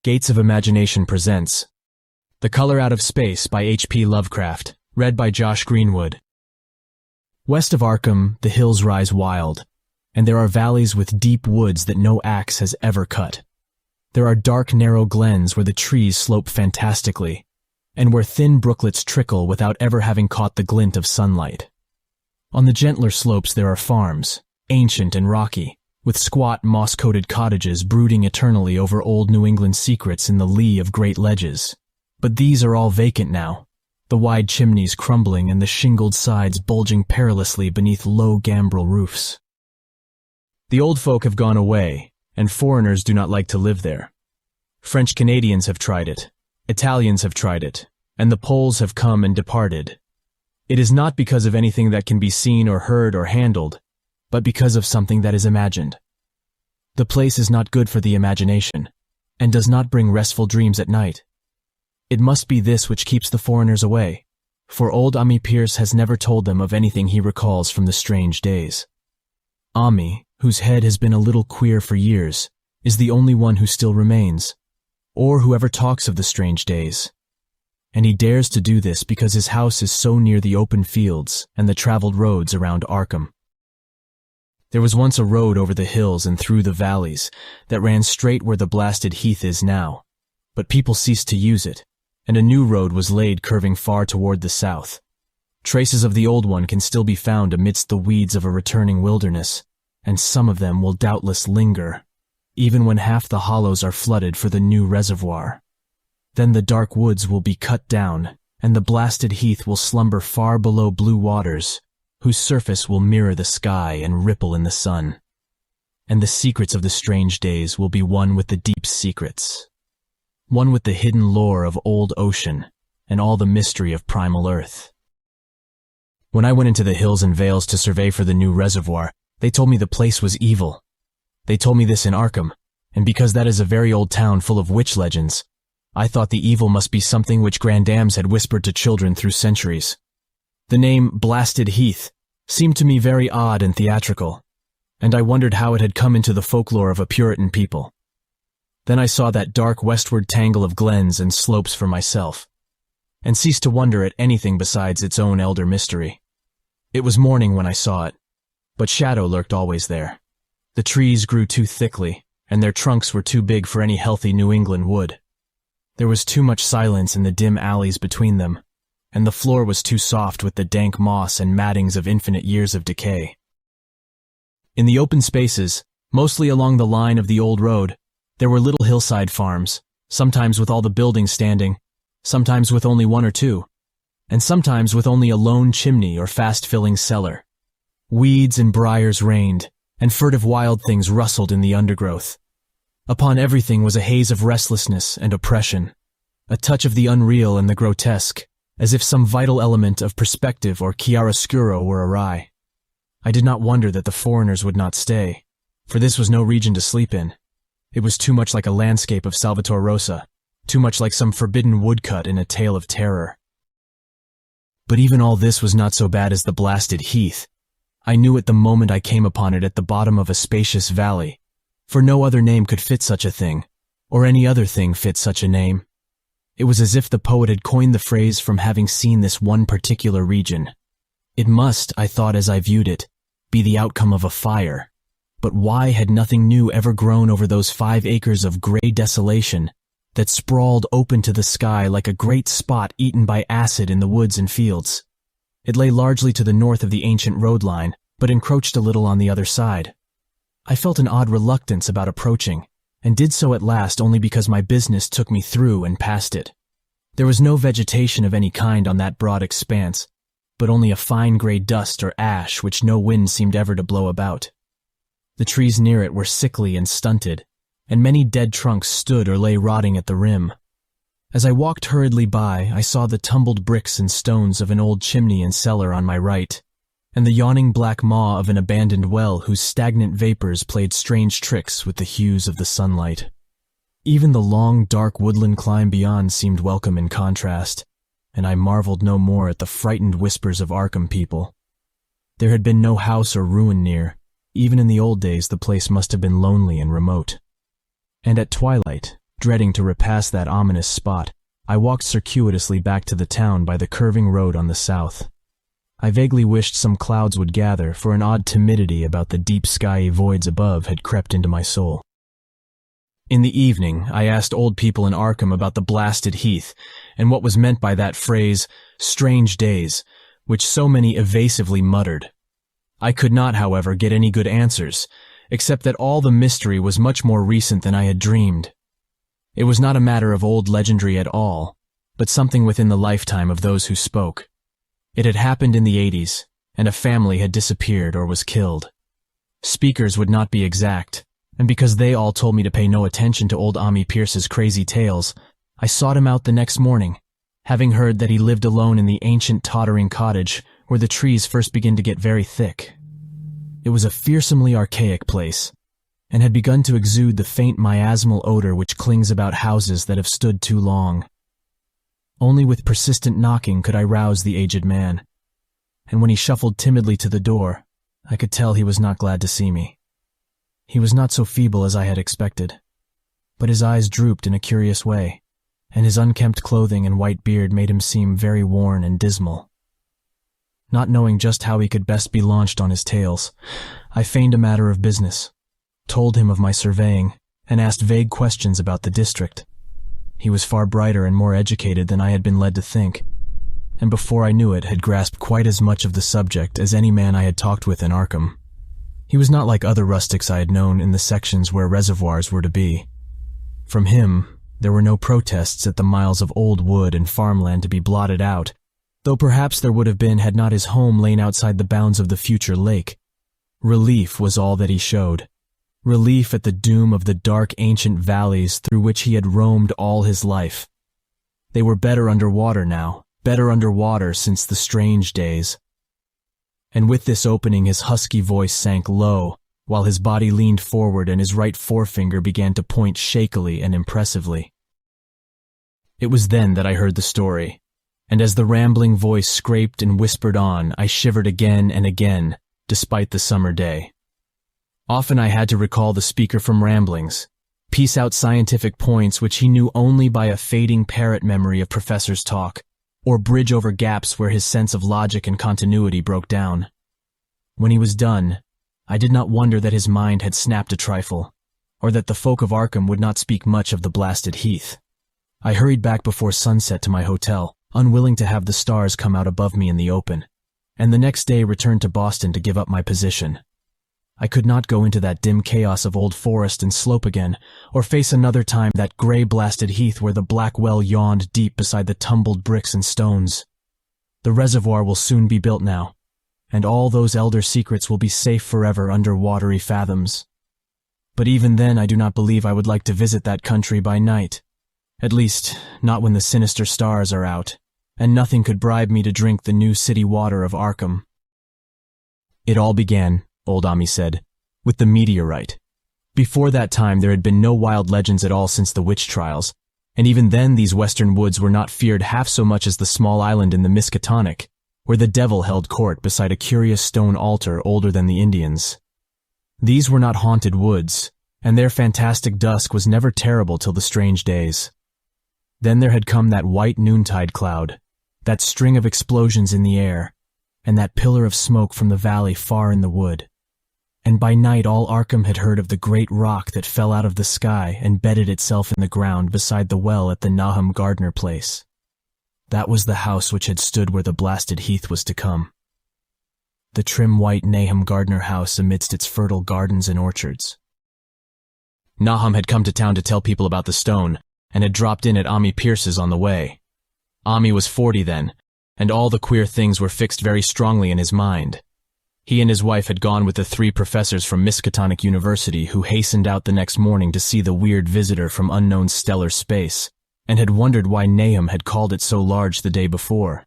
Gates of Imagination presents The Color Out of Space by H.P. Lovecraft, read by Josh Greenwood. West of Arkham, the hills rise wild, and there are valleys with deep woods that no axe has ever cut. There are dark, narrow glens where the trees slope fantastically, and where thin brooklets trickle without ever having caught the glint of sunlight. On the gentler slopes there are farms, ancient and rocky, with squat, moss-coated cottages brooding eternally over old New England secrets in the lee of great ledges. But these are all vacant now, the wide chimneys crumbling and the shingled sides bulging perilously beneath low gambrel roofs. The old folk have gone away, and foreigners do not like to live there. French Canadians have tried it, Italians have tried it, and the Poles have come and departed. It is not because of anything that can be seen or heard or handled, but because of something that is imagined. The place is not good for the imagination, and does not bring restful dreams at night. It must be this which keeps the foreigners away, for old Ami Pierce has never told them of anything he recalls from the strange days. Ami, whose head has been a little queer for years, is the only one who still remains, or who ever talks of the strange days. And he dares to do this because his house is so near the open fields and the traveled roads around Arkham. There was once a road over the hills and through the valleys that ran straight where the blasted heath is now, but people ceased to use it, and a new road was laid curving far toward the south. Traces of the old one can still be found amidst the weeds of a returning wilderness, and some of them will doubtless linger, even when half the hollows are flooded for the new reservoir. Then the dark woods will be cut down, and the blasted heath will slumber far below blue waters, whose surface will mirror the sky and ripple in the sun. And the secrets of the strange days will be one with the deep secrets, one with the hidden lore of old ocean and all the mystery of primal earth. When I went into the hills and vales to survey for the new reservoir, they told me the place was evil. They told me this in Arkham, and because that is a very old town full of witch legends, I thought the evil must be something which grandams had whispered to children through centuries. The name Blasted Heath seemed to me very odd and theatrical, and I wondered how it had come into the folklore of a Puritan people. Then I saw that dark westward tangle of glens and slopes for myself, and ceased to wonder at anything besides its own elder mystery. It was morning when I saw it, but shadow lurked always there. The trees grew too thickly, and their trunks were too big for any healthy New England wood. There was too much silence in the dim alleys between them, and the floor was too soft with the dank moss and mattings of infinite years of decay. In the open spaces, mostly along the line of the old road, there were little hillside farms, sometimes with all the buildings standing, sometimes with only one or two, and sometimes with only a lone chimney or fast-filling cellar. Weeds and briars reigned, and furtive wild things rustled in the undergrowth. Upon everything was a haze of restlessness and oppression, a touch of the unreal and the grotesque, as if some vital element of perspective or chiaroscuro were awry. I did not wonder that the foreigners would not stay, for this was no region to sleep in. It was too much like a landscape of Salvator Rosa, too much like some forbidden woodcut in a tale of terror. But even all this was not so bad as the blasted heath. I knew it the moment I came upon it at the bottom of a spacious valley, for no other name could fit such a thing, or any other thing fit such a name. It was as if the poet had coined the phrase from having seen this one particular region. It must, I thought as I viewed it, be the outcome of a fire. But why had nothing new ever grown over those 5 acres of gray desolation that sprawled open to the sky like a great spot eaten by acid in the woods and fields? It lay largely to the north of the ancient road line, but encroached a little on the other side. I felt an odd reluctance about approaching, and did so at last only because my business took me through and past it. There was no vegetation of any kind on that broad expanse, but only a fine gray dust or ash which no wind seemed ever to blow about. The trees near it were sickly and stunted, and many dead trunks stood or lay rotting at the rim. As I walked hurriedly by, I saw the tumbled bricks and stones of an old chimney and cellar on my right, and the yawning black maw of an abandoned well whose stagnant vapors played strange tricks with the hues of the sunlight. Even the long, dark woodland climb beyond seemed welcome in contrast, and I marveled no more at the frightened whispers of Arkham people. There had been no house or ruin near. Even in the old days the place must have been lonely and remote. And at twilight, dreading to repass that ominous spot, I walked circuitously back to the town by the curving road on the south. I vaguely wished some clouds would gather, for an odd timidity about the deep skyey voids above had crept into my soul. In the evening, I asked old people in Arkham about the blasted heath, and what was meant by that phrase, "strange days," which so many evasively muttered. I could not, however, get any good answers, except that all the mystery was much more recent than I had dreamed. It was not a matter of old legendary at all, but something within the lifetime of those who spoke. It had happened in the 80s, and a family had disappeared or was killed. Speakers would not be exact, and because they all told me to pay no attention to old Ami Pierce's crazy tales, I sought him out the next morning, having heard that he lived alone in the ancient tottering cottage where the trees first begin to get very thick. It was a fearsomely archaic place, and had begun to exude the faint miasmal odor which clings about houses that have stood too long. Only with persistent knocking could I rouse the aged man, and when he shuffled timidly to the door, I could tell he was not glad to see me. He was not so feeble as I had expected, but his eyes drooped in a curious way, and his unkempt clothing and white beard made him seem very worn and dismal. Not knowing just how he could best be launched on his tales, I feigned a matter of business, told him of my surveying, and asked vague questions about the district. He was far brighter and more educated than I had been led to think, and before I knew it had grasped quite as much of the subject as any man I had talked with in Arkham. He was not like other rustics I had known in the sections where reservoirs were to be. From him, there were no protests at the miles of old wood and farmland to be blotted out, though perhaps there would have been had not his home lain outside the bounds of the future lake. Relief was all that he showed. Relief at the doom of the dark ancient valleys through which he had roamed all his life. They were better underwater now, better underwater since the strange days. And with this opening his husky voice sank low, while his body leaned forward and his right forefinger began to point shakily and impressively. It was then that I heard the story, and as the rambling voice scraped and whispered on, I shivered again and again, despite the summer day. Often I had to recall the speaker from ramblings, piece out scientific points which he knew only by a fading parrot memory of professors' talk, or bridge over gaps where his sense of logic and continuity broke down. When he was done, I did not wonder that his mind had snapped a trifle, or that the folk of Arkham would not speak much of the blasted heath. I hurried back before sunset to my hotel, unwilling to have the stars come out above me in the open, and the next day returned to Boston to give up my position. I could not go into that dim chaos of old forest and slope again, or face another time that gray blasted heath where the black well yawned deep beside the tumbled bricks and stones. The reservoir will soon be built now, and all those elder secrets will be safe forever under watery fathoms. But even then I do not believe I would like to visit that country by night, at least not when the sinister stars are out, and nothing could bribe me to drink the new city water of Arkham. It all began, old Ami said, with the meteorite. Before that time there had been no wild legends at all since the witch trials, and even then these western woods were not feared half so much as the small island in the Miskatonic, where the devil held court beside a curious stone altar older than the Indians. These were not haunted woods, and their fantastic dusk was never terrible till the strange days. Then there had come that white noontide cloud, that string of explosions in the air, and that pillar of smoke from the valley far in the wood. And by night all Arkham had heard of the great rock that fell out of the sky and bedded itself in the ground beside the well at the Nahum Gardner place. That was the house which had stood where the blasted heath was to come. The trim white Nahum Gardner house amidst its fertile gardens and orchards. Nahum had come to town to tell people about the stone, and had dropped in at Ami Pierce's on the way. Ami was 40 then, and all the queer things were fixed very strongly in his mind. He and his wife had gone with the 3 professors from Miskatonic University who hastened out the next morning to see the weird visitor from unknown stellar space, and had wondered why Nahum had called it so large the day before.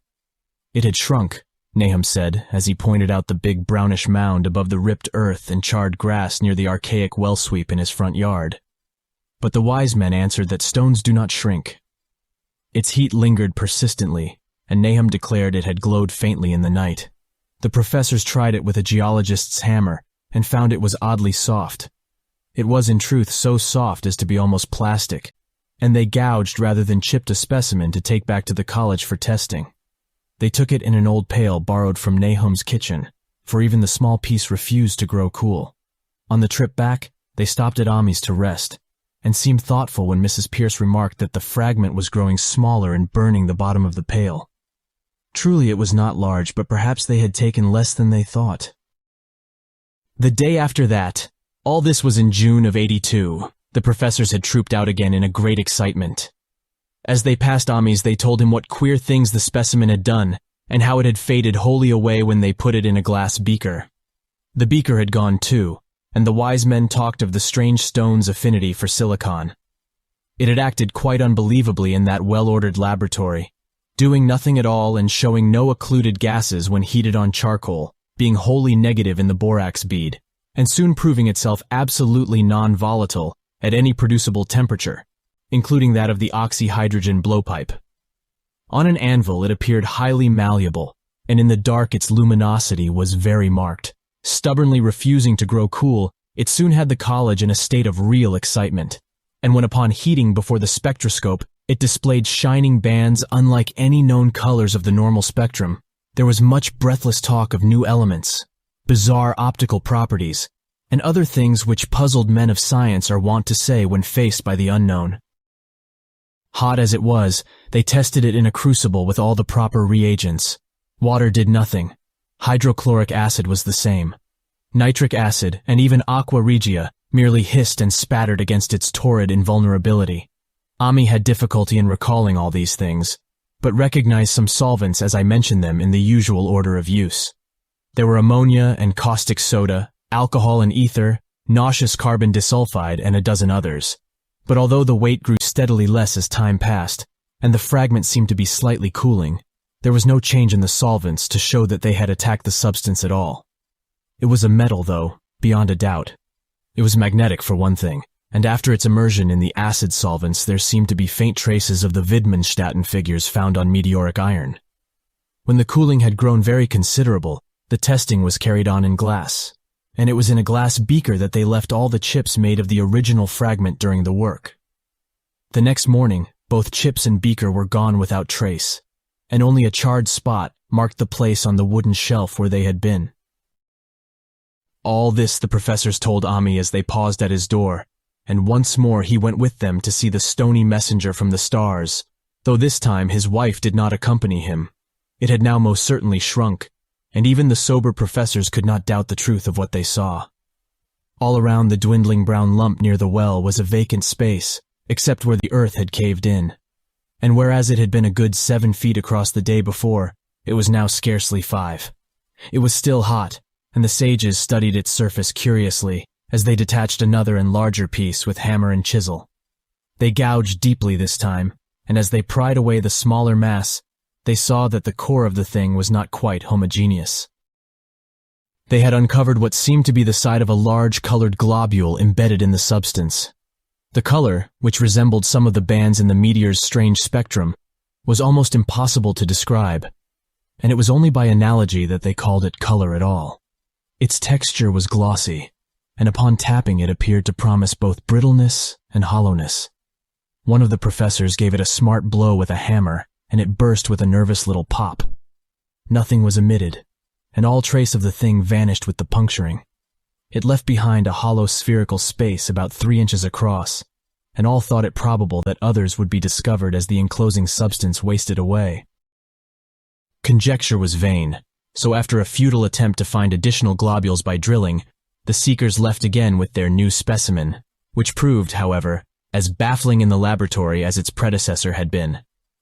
It had shrunk, Nahum said, as he pointed out the big brownish mound above the ripped earth and charred grass near the archaic well sweep in his front yard. But the wise men answered that stones do not shrink. Its heat lingered persistently, and Nahum declared it had glowed faintly in the night. The professors tried it with a geologist's hammer, and found it was oddly soft. It was in truth so soft as to be almost plastic, and they gouged rather than chipped a specimen to take back to the college for testing. They took it in an old pail borrowed from Nahum's kitchen, for even the small piece refused to grow cool. On the trip back, they stopped at Ami's to rest, and seemed thoughtful when Mrs. Pierce remarked that the fragment was growing smaller and burning the bottom of the pail. Truly it was not large, but perhaps they had taken less than they thought. The day after that, all this was in June of '82, the professors had trooped out again in a great excitement. As they passed Ami's, they told him what queer things the specimen had done, and how it had faded wholly away when they put it in a glass beaker. The beaker had gone too, and the wise men talked of the strange stone's affinity for silicon. It had acted quite unbelievably in that well-ordered laboratory, doing nothing at all and showing no occluded gases when heated on charcoal, being wholly negative in the borax bead, and soon proving itself absolutely non-volatile at any producible temperature, including that of the oxyhydrogen blowpipe. On an anvil it appeared highly malleable, and in the dark its luminosity was very marked. Stubbornly refusing to grow cool, it soon had the college in a state of real excitement, and when upon heating before the spectroscope, it displayed shining bands unlike any known colors of the normal spectrum. There was much breathless talk of new elements, bizarre optical properties, and other things which puzzled men of science are wont to say when faced by the unknown. Hot as it was, they tested it in a crucible with all the proper reagents. Water did nothing. Hydrochloric acid was the same. Nitric acid, and even aqua regia, merely hissed and spattered against its torrid invulnerability. Ami had difficulty in recalling all these things, but recognized some solvents as I mentioned them in the usual order of use. There were ammonia and caustic soda, alcohol and ether, nauseous carbon disulfide, and a dozen others. But although the weight grew steadily less as time passed, and the fragment seemed to be slightly cooling, there was no change in the solvents to show that they had attacked the substance at all. It was a metal, though, beyond a doubt. It was magnetic, for one thing, and after its immersion in the acid solvents there seemed to be faint traces of the Wittgenstein figures found on meteoric iron. When the cooling had grown very considerable, the testing was carried on in glass, and it was in a glass beaker that they left all the chips made of the original fragment during the work. The next morning, both chips and beaker were gone without trace, and only a charred spot marked the place on the wooden shelf where they had been. All this the professors told Ami as they paused at his door, and once more he went with them to see the stony messenger from the stars, though this time his wife did not accompany him. It had now most certainly shrunk, and even the sober professors could not doubt the truth of what they saw. All around the dwindling brown lump near the well was a vacant space, except where the earth had caved in. And whereas it had been a good 7 feet across the day before, it was now scarcely 5. It was still hot, and the sages studied its surface curiously as they detached another and larger piece with hammer and chisel. They gouged deeply this time, and as they pried away the smaller mass, they saw that the core of the thing was not quite homogeneous. They had uncovered what seemed to be the side of a large colored globule embedded in the substance. The color, which resembled some of the bands in the meteor's strange spectrum, was almost impossible to describe, and it was only by analogy that they called it color at all. Its texture was glossy, and upon tapping it appeared to promise both brittleness and hollowness. One of the professors gave it a smart blow with a hammer, and it burst with a nervous little pop. Nothing was emitted, and all trace of the thing vanished with the puncturing. It left behind a hollow spherical space about 3 inches across, and all thought it probable that others would be discovered as the enclosing substance wasted away. Conjecture was vain, so after a futile attempt to find additional globules by drilling, the seekers left again with their new specimen, which proved, however, as baffling in the laboratory as its predecessor had been.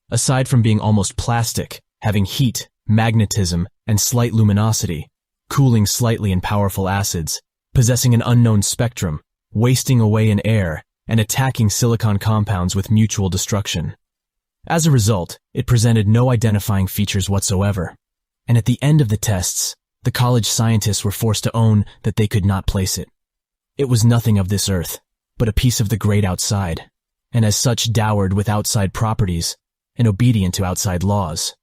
Aside from being almost plastic, having heat, magnetism, and slight luminosity, cooling slightly in powerful acids, possessing an unknown spectrum, wasting away in air, and attacking silicon compounds with mutual destruction. As a result, it presented no identifying features whatsoever, and at the end of the tests, the college scientists were forced to own that they could not place it. It was nothing of this earth, but a piece of the great outside, and as such dowered with outside properties, and obedient to outside laws.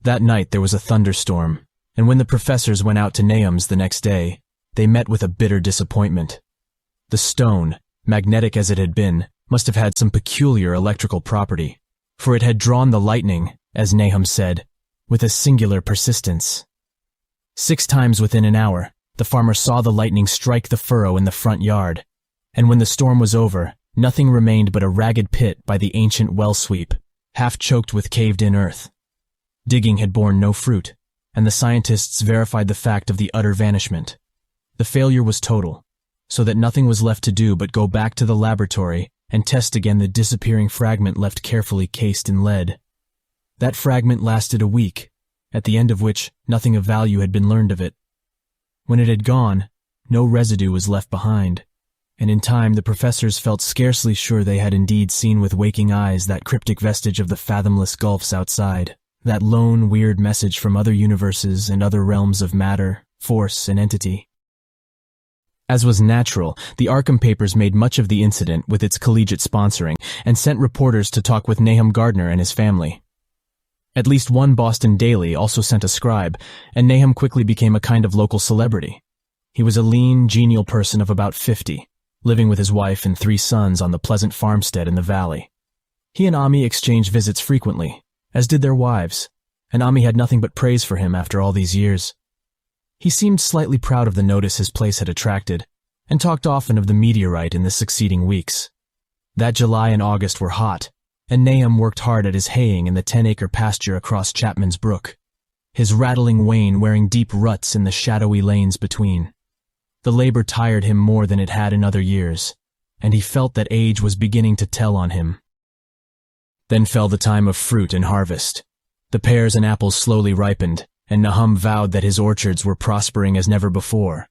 That night there was a thunderstorm, and when the professors went out to Nahum's the next day, they met with a bitter disappointment. The stone, magnetic as it had been, must have had some peculiar electrical property, for it had drawn the lightning, as Nahum said, with a singular persistence. 6 times within an hour, the farmer saw the lightning strike the furrow in the front yard, and when the storm was over, nothing remained but a ragged pit by the ancient well sweep, half choked with caved-in earth. Digging had borne no fruit, and the scientists verified the fact of the utter vanishment. The failure was total, so that nothing was left to do but go back to the laboratory and test again the disappearing fragment left carefully cased in lead. That fragment lasted a week, at the end of which nothing of value had been learned of it. When it had gone, no residue was left behind, and in time the professors felt scarcely sure they had indeed seen with waking eyes that cryptic vestige of the fathomless gulfs outside, that lone, weird message from other universes and other realms of matter, force, and entity. As was natural, the Arkham papers made much of the incident with its collegiate sponsoring and sent reporters to talk with Nahum Gardner and his family. At least one Boston daily also sent a scribe, and Nahum quickly became a kind of local celebrity. He was a lean, genial person of about 50, living with his wife and 3 sons on the pleasant farmstead in the valley. He and Ami exchanged visits frequently, as did their wives, and Ami had nothing but praise for him after all these years. He seemed slightly proud of the notice his place had attracted, and talked often of the meteorite in the succeeding weeks. That July and August were hot, and Nahum worked hard at his haying in the 10-acre pasture across Chapman's Brook, his rattling wain wearing deep ruts in the shadowy lanes between. The labor tired him more than it had in other years, and he felt that age was beginning to tell on him. Then fell the time of fruit and harvest. The pears and apples slowly ripened, and Nahum vowed that his orchards were prospering as never before.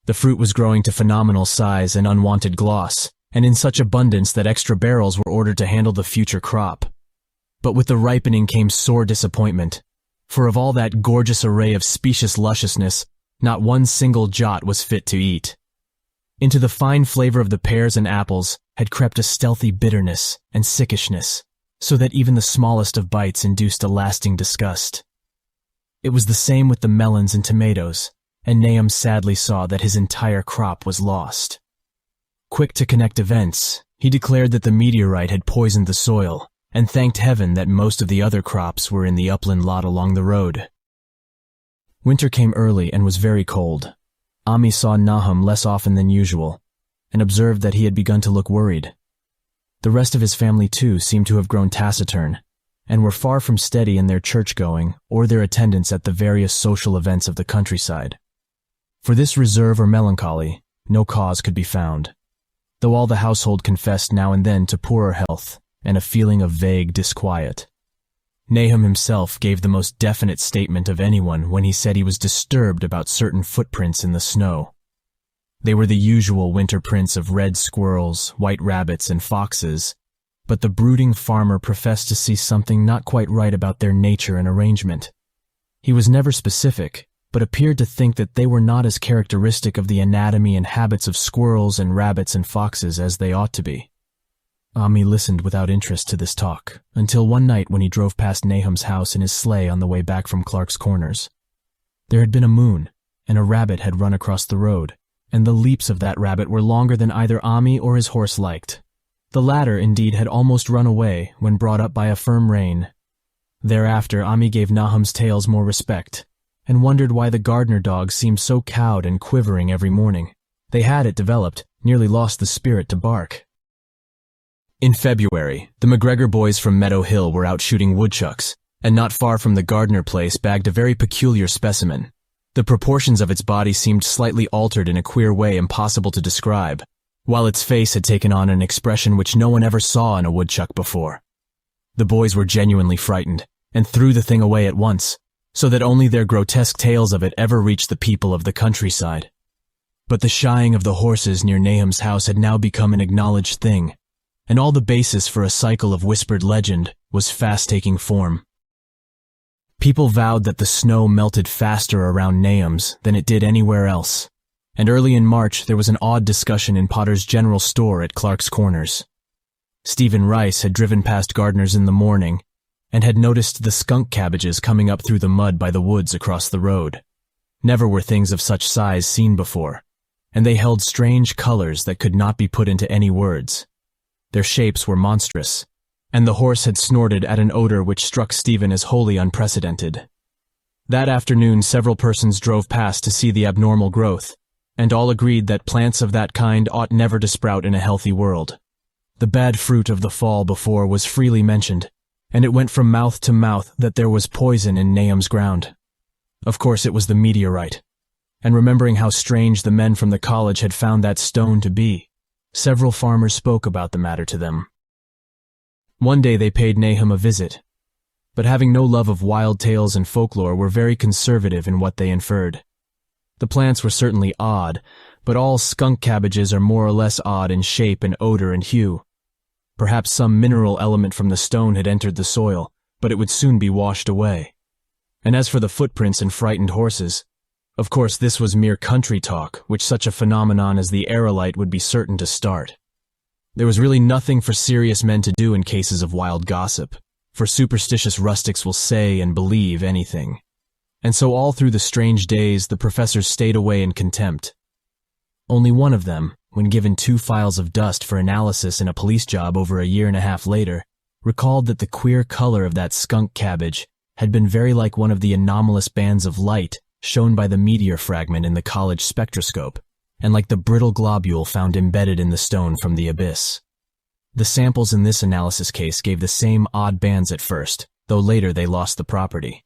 The fruit was growing to phenomenal size and unwanted gloss, and in such abundance that extra barrels were ordered to handle the future crop. But with the ripening came sore disappointment, for of all that gorgeous array of specious lusciousness, not one single jot was fit to eat. Into the fine flavor of the pears and apples had crept a stealthy bitterness and sickishness, so that even the smallest of bites induced a lasting disgust. It was the same with the melons and tomatoes, and Nahum sadly saw that his entire crop was lost. Quick to connect events, he declared that the meteorite had poisoned the soil, and thanked heaven that most of the other crops were in the upland lot along the road. Winter came early and was very cold. Ami saw Nahum less often than usual, and observed that he had begun to look worried. The rest of his family, too, seemed to have grown taciturn, and were far from steady in their church-going or their attendance at the various social events of the countryside. For this reserve or melancholy, no cause could be found, though all the household confessed now and then to poorer health and a feeling of vague disquiet. Nahum himself gave the most definite statement of anyone when he said he was disturbed about certain footprints in the snow. They were the usual winter prints of red squirrels, white rabbits, and foxes, but the brooding farmer professed to see something not quite right about their nature and arrangement. He was never specific, but appeared to think that they were not as characteristic of the anatomy and habits of squirrels and rabbits and foxes as they ought to be. Ami listened without interest to this talk, until one night when he drove past Nahum's house in his sleigh on the way back from Clark's Corners. There had been a moon, and a rabbit had run across the road, and the leaps of that rabbit were longer than either Ami or his horse liked. The latter, indeed, had almost run away when brought up by a firm rein. Thereafter, Ami gave Nahum's tales more respect, and wondered why the Gardner dogs seemed so cowed and quivering every morning. They had, it developed, nearly lost the spirit to bark. In February, the McGregor boys from Meadow Hill were out shooting woodchucks, and not far from the Gardner place bagged a very peculiar specimen. The proportions of its body seemed slightly altered in a queer way impossible to describe, while its face had taken on an expression which no one ever saw in a woodchuck before. The boys were genuinely frightened, and threw the thing away at once, so that only their grotesque tales of it ever reached the people of the countryside. But the shying of the horses near Nahum's house had now become an acknowledged thing, and all the basis for a cycle of whispered legend was fast taking form. People vowed that the snow melted faster around Nahum's than it did anywhere else, and early in March there was an odd discussion in Potter's General Store at Clark's Corners. Stephen Rice had driven past Gardner's in the morning, and had noticed the skunk cabbages coming up through the mud by the woods across the road. Never were things of such size seen before, and they held strange colors that could not be put into any words. Their shapes were monstrous, and the horse had snorted at an odor which struck Stephen as wholly unprecedented. That afternoon, several persons drove past to see the abnormal growth, and all agreed that plants of that kind ought never to sprout in a healthy world. The bad fruit of the fall before was freely mentioned, and it went from mouth to mouth that there was poison in Nahum's ground. Of course it was the meteorite, and remembering how strange the men from the college had found that stone to be, several farmers spoke about the matter to them. One day they paid Nahum a visit, but having no love of wild tales and folklore were very conservative in what they inferred. The plants were certainly odd, but all skunk cabbages are more or less odd in shape and odor and hue. Perhaps some mineral element from the stone had entered the soil, but it would soon be washed away. And as for the footprints and frightened horses, of course this was mere country talk, which such a phenomenon as the aerolite would be certain to start. There was really nothing for serious men to do in cases of wild gossip, for superstitious rustics will say and believe anything. And so all through the strange days the professors stayed away in contempt. Only one of them, when given 2 files of dust for analysis in a police job over a year and a half later, recalled that the queer color of that skunk cabbage had been very like one of the anomalous bands of light shown by the meteor fragment in the college spectroscope, and like the brittle globule found embedded in the stone from the abyss. The samples in this analysis case gave the same odd bands at first, though later they lost the property.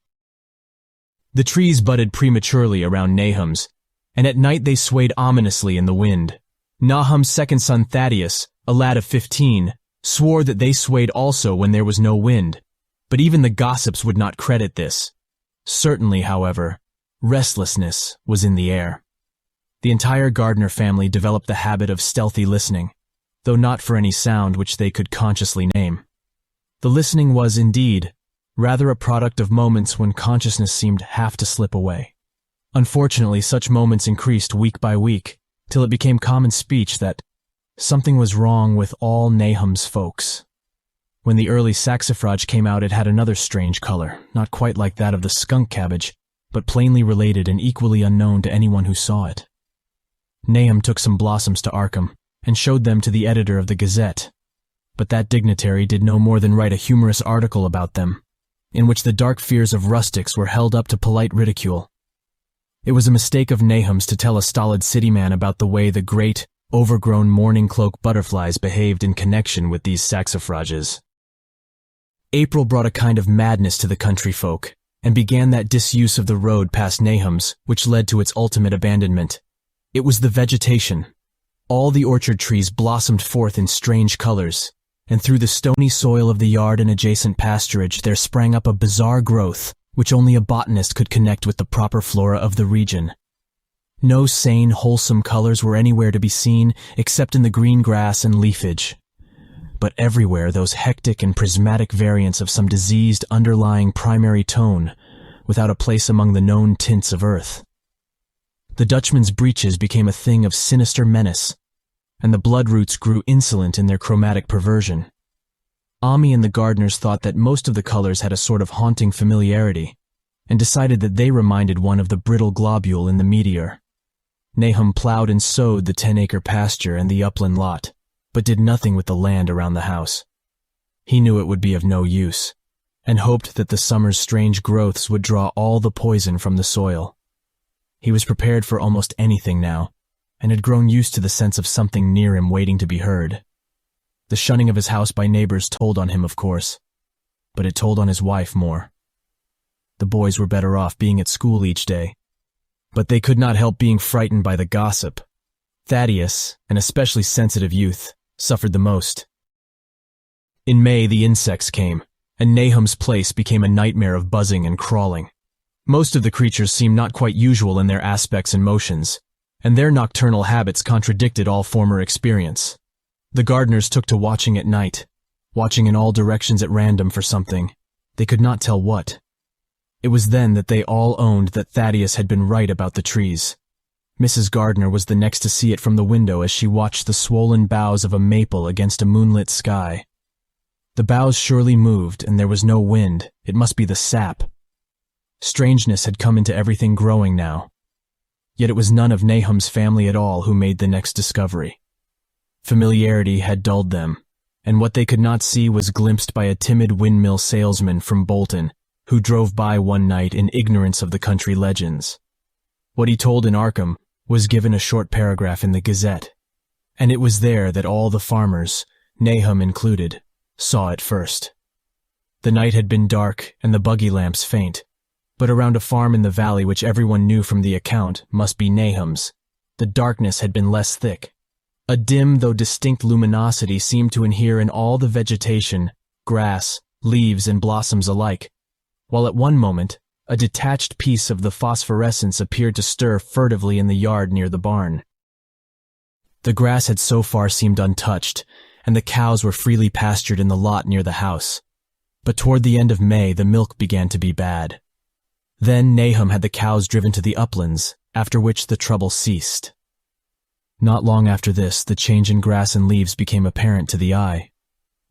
The trees budded prematurely around Nahum's, and at night they swayed ominously in the wind. Nahum's second son Thaddeus, a lad of 15, swore that they swayed also when there was no wind, but even the gossips would not credit this. Certainly, however, restlessness was in the air. The entire Gardner family developed the habit of stealthy listening, though not for any sound which they could consciously name. The listening was, indeed, rather a product of moments when consciousness seemed half to slip away. Unfortunately, such moments increased week by week, till it became common speech that something was wrong with all Nahum's folks. When the early saxifrage came out, it had another strange color, not quite like that of the skunk cabbage, but plainly related and equally unknown to anyone who saw it. Nahum took some blossoms to Arkham and showed them to the editor of the Gazette, but that dignitary did no more than write a humorous article about them, in which the dark fears of rustics were held up to polite ridicule. It was a mistake of Nahum's to tell a stolid city man about the way the great, overgrown mourning cloak butterflies behaved in connection with these saxifrages. April brought a kind of madness to the country folk, and began that disuse of the road past Nahum's, which led to its ultimate abandonment. It was the vegetation. All the orchard trees blossomed forth in strange colors, and through the stony soil of the yard and adjacent pasturage there sprang up a bizarre growth which only a botanist could connect with the proper flora of the region. No sane, wholesome colors were anywhere to be seen except in the green grass and leafage, but everywhere those hectic and prismatic variants of some diseased underlying primary tone, without a place among the known tints of earth. The Dutchman's breeches became a thing of sinister menace, and the bloodroots grew insolent in their chromatic perversion. Ami and the gardeners thought that most of the colors had a sort of haunting familiarity, and decided that they reminded one of the brittle globule in the meteor. Nahum plowed and sowed the 10-acre pasture and the upland lot, but did nothing with the land around the house. He knew it would be of no use, and hoped that the summer's strange growths would draw all the poison from the soil. He was prepared for almost anything now, and had grown used to the sense of something near him waiting to be heard. The shunning of his house by neighbors told on him, of course, but it told on his wife more. The boys were better off being at school each day, but they could not help being frightened by the gossip. Thaddeus, an especially sensitive youth, suffered the most. In May, the insects came, and Nahum's place became a nightmare of buzzing and crawling. Most of the creatures seemed not quite usual in their aspects and motions, and their nocturnal habits contradicted all former experience. The gardeners took to watching at night, watching in all directions at random for something. They could not tell what. It was then that they all owned that Thaddeus had been right about the trees. Mrs. Gardner was the next to see it from the window as she watched the swollen boughs of a maple against a moonlit sky. The boughs surely moved, and there was no wind. It must be the sap. Strangeness had come into everything growing now. Yet it was none of Nahum's family at all who made the next discovery. Familiarity had dulled them, and what they could not see was glimpsed by a timid windmill salesman from Bolton, who drove by one night in ignorance of the country legends. What he told in Arkham was given a short paragraph in the Gazette, and it was there that all the farmers, Nahum included, saw it first. The night had been dark and the buggy lamps faint, but around a farm in the valley which everyone knew from the account must be Nahum's, the darkness had been less thick. A dim though distinct luminosity seemed to inhere in all the vegetation, grass, leaves, and blossoms alike, while at one moment a detached piece of the phosphorescence appeared to stir furtively in the yard near the barn. The grass had so far seemed untouched, and the cows were freely pastured in the lot near the house. But toward the end of May the milk began to be bad. Then Nahum had the cows driven to the uplands, after which the trouble ceased. Not long after this, the change in grass and leaves became apparent to the eye.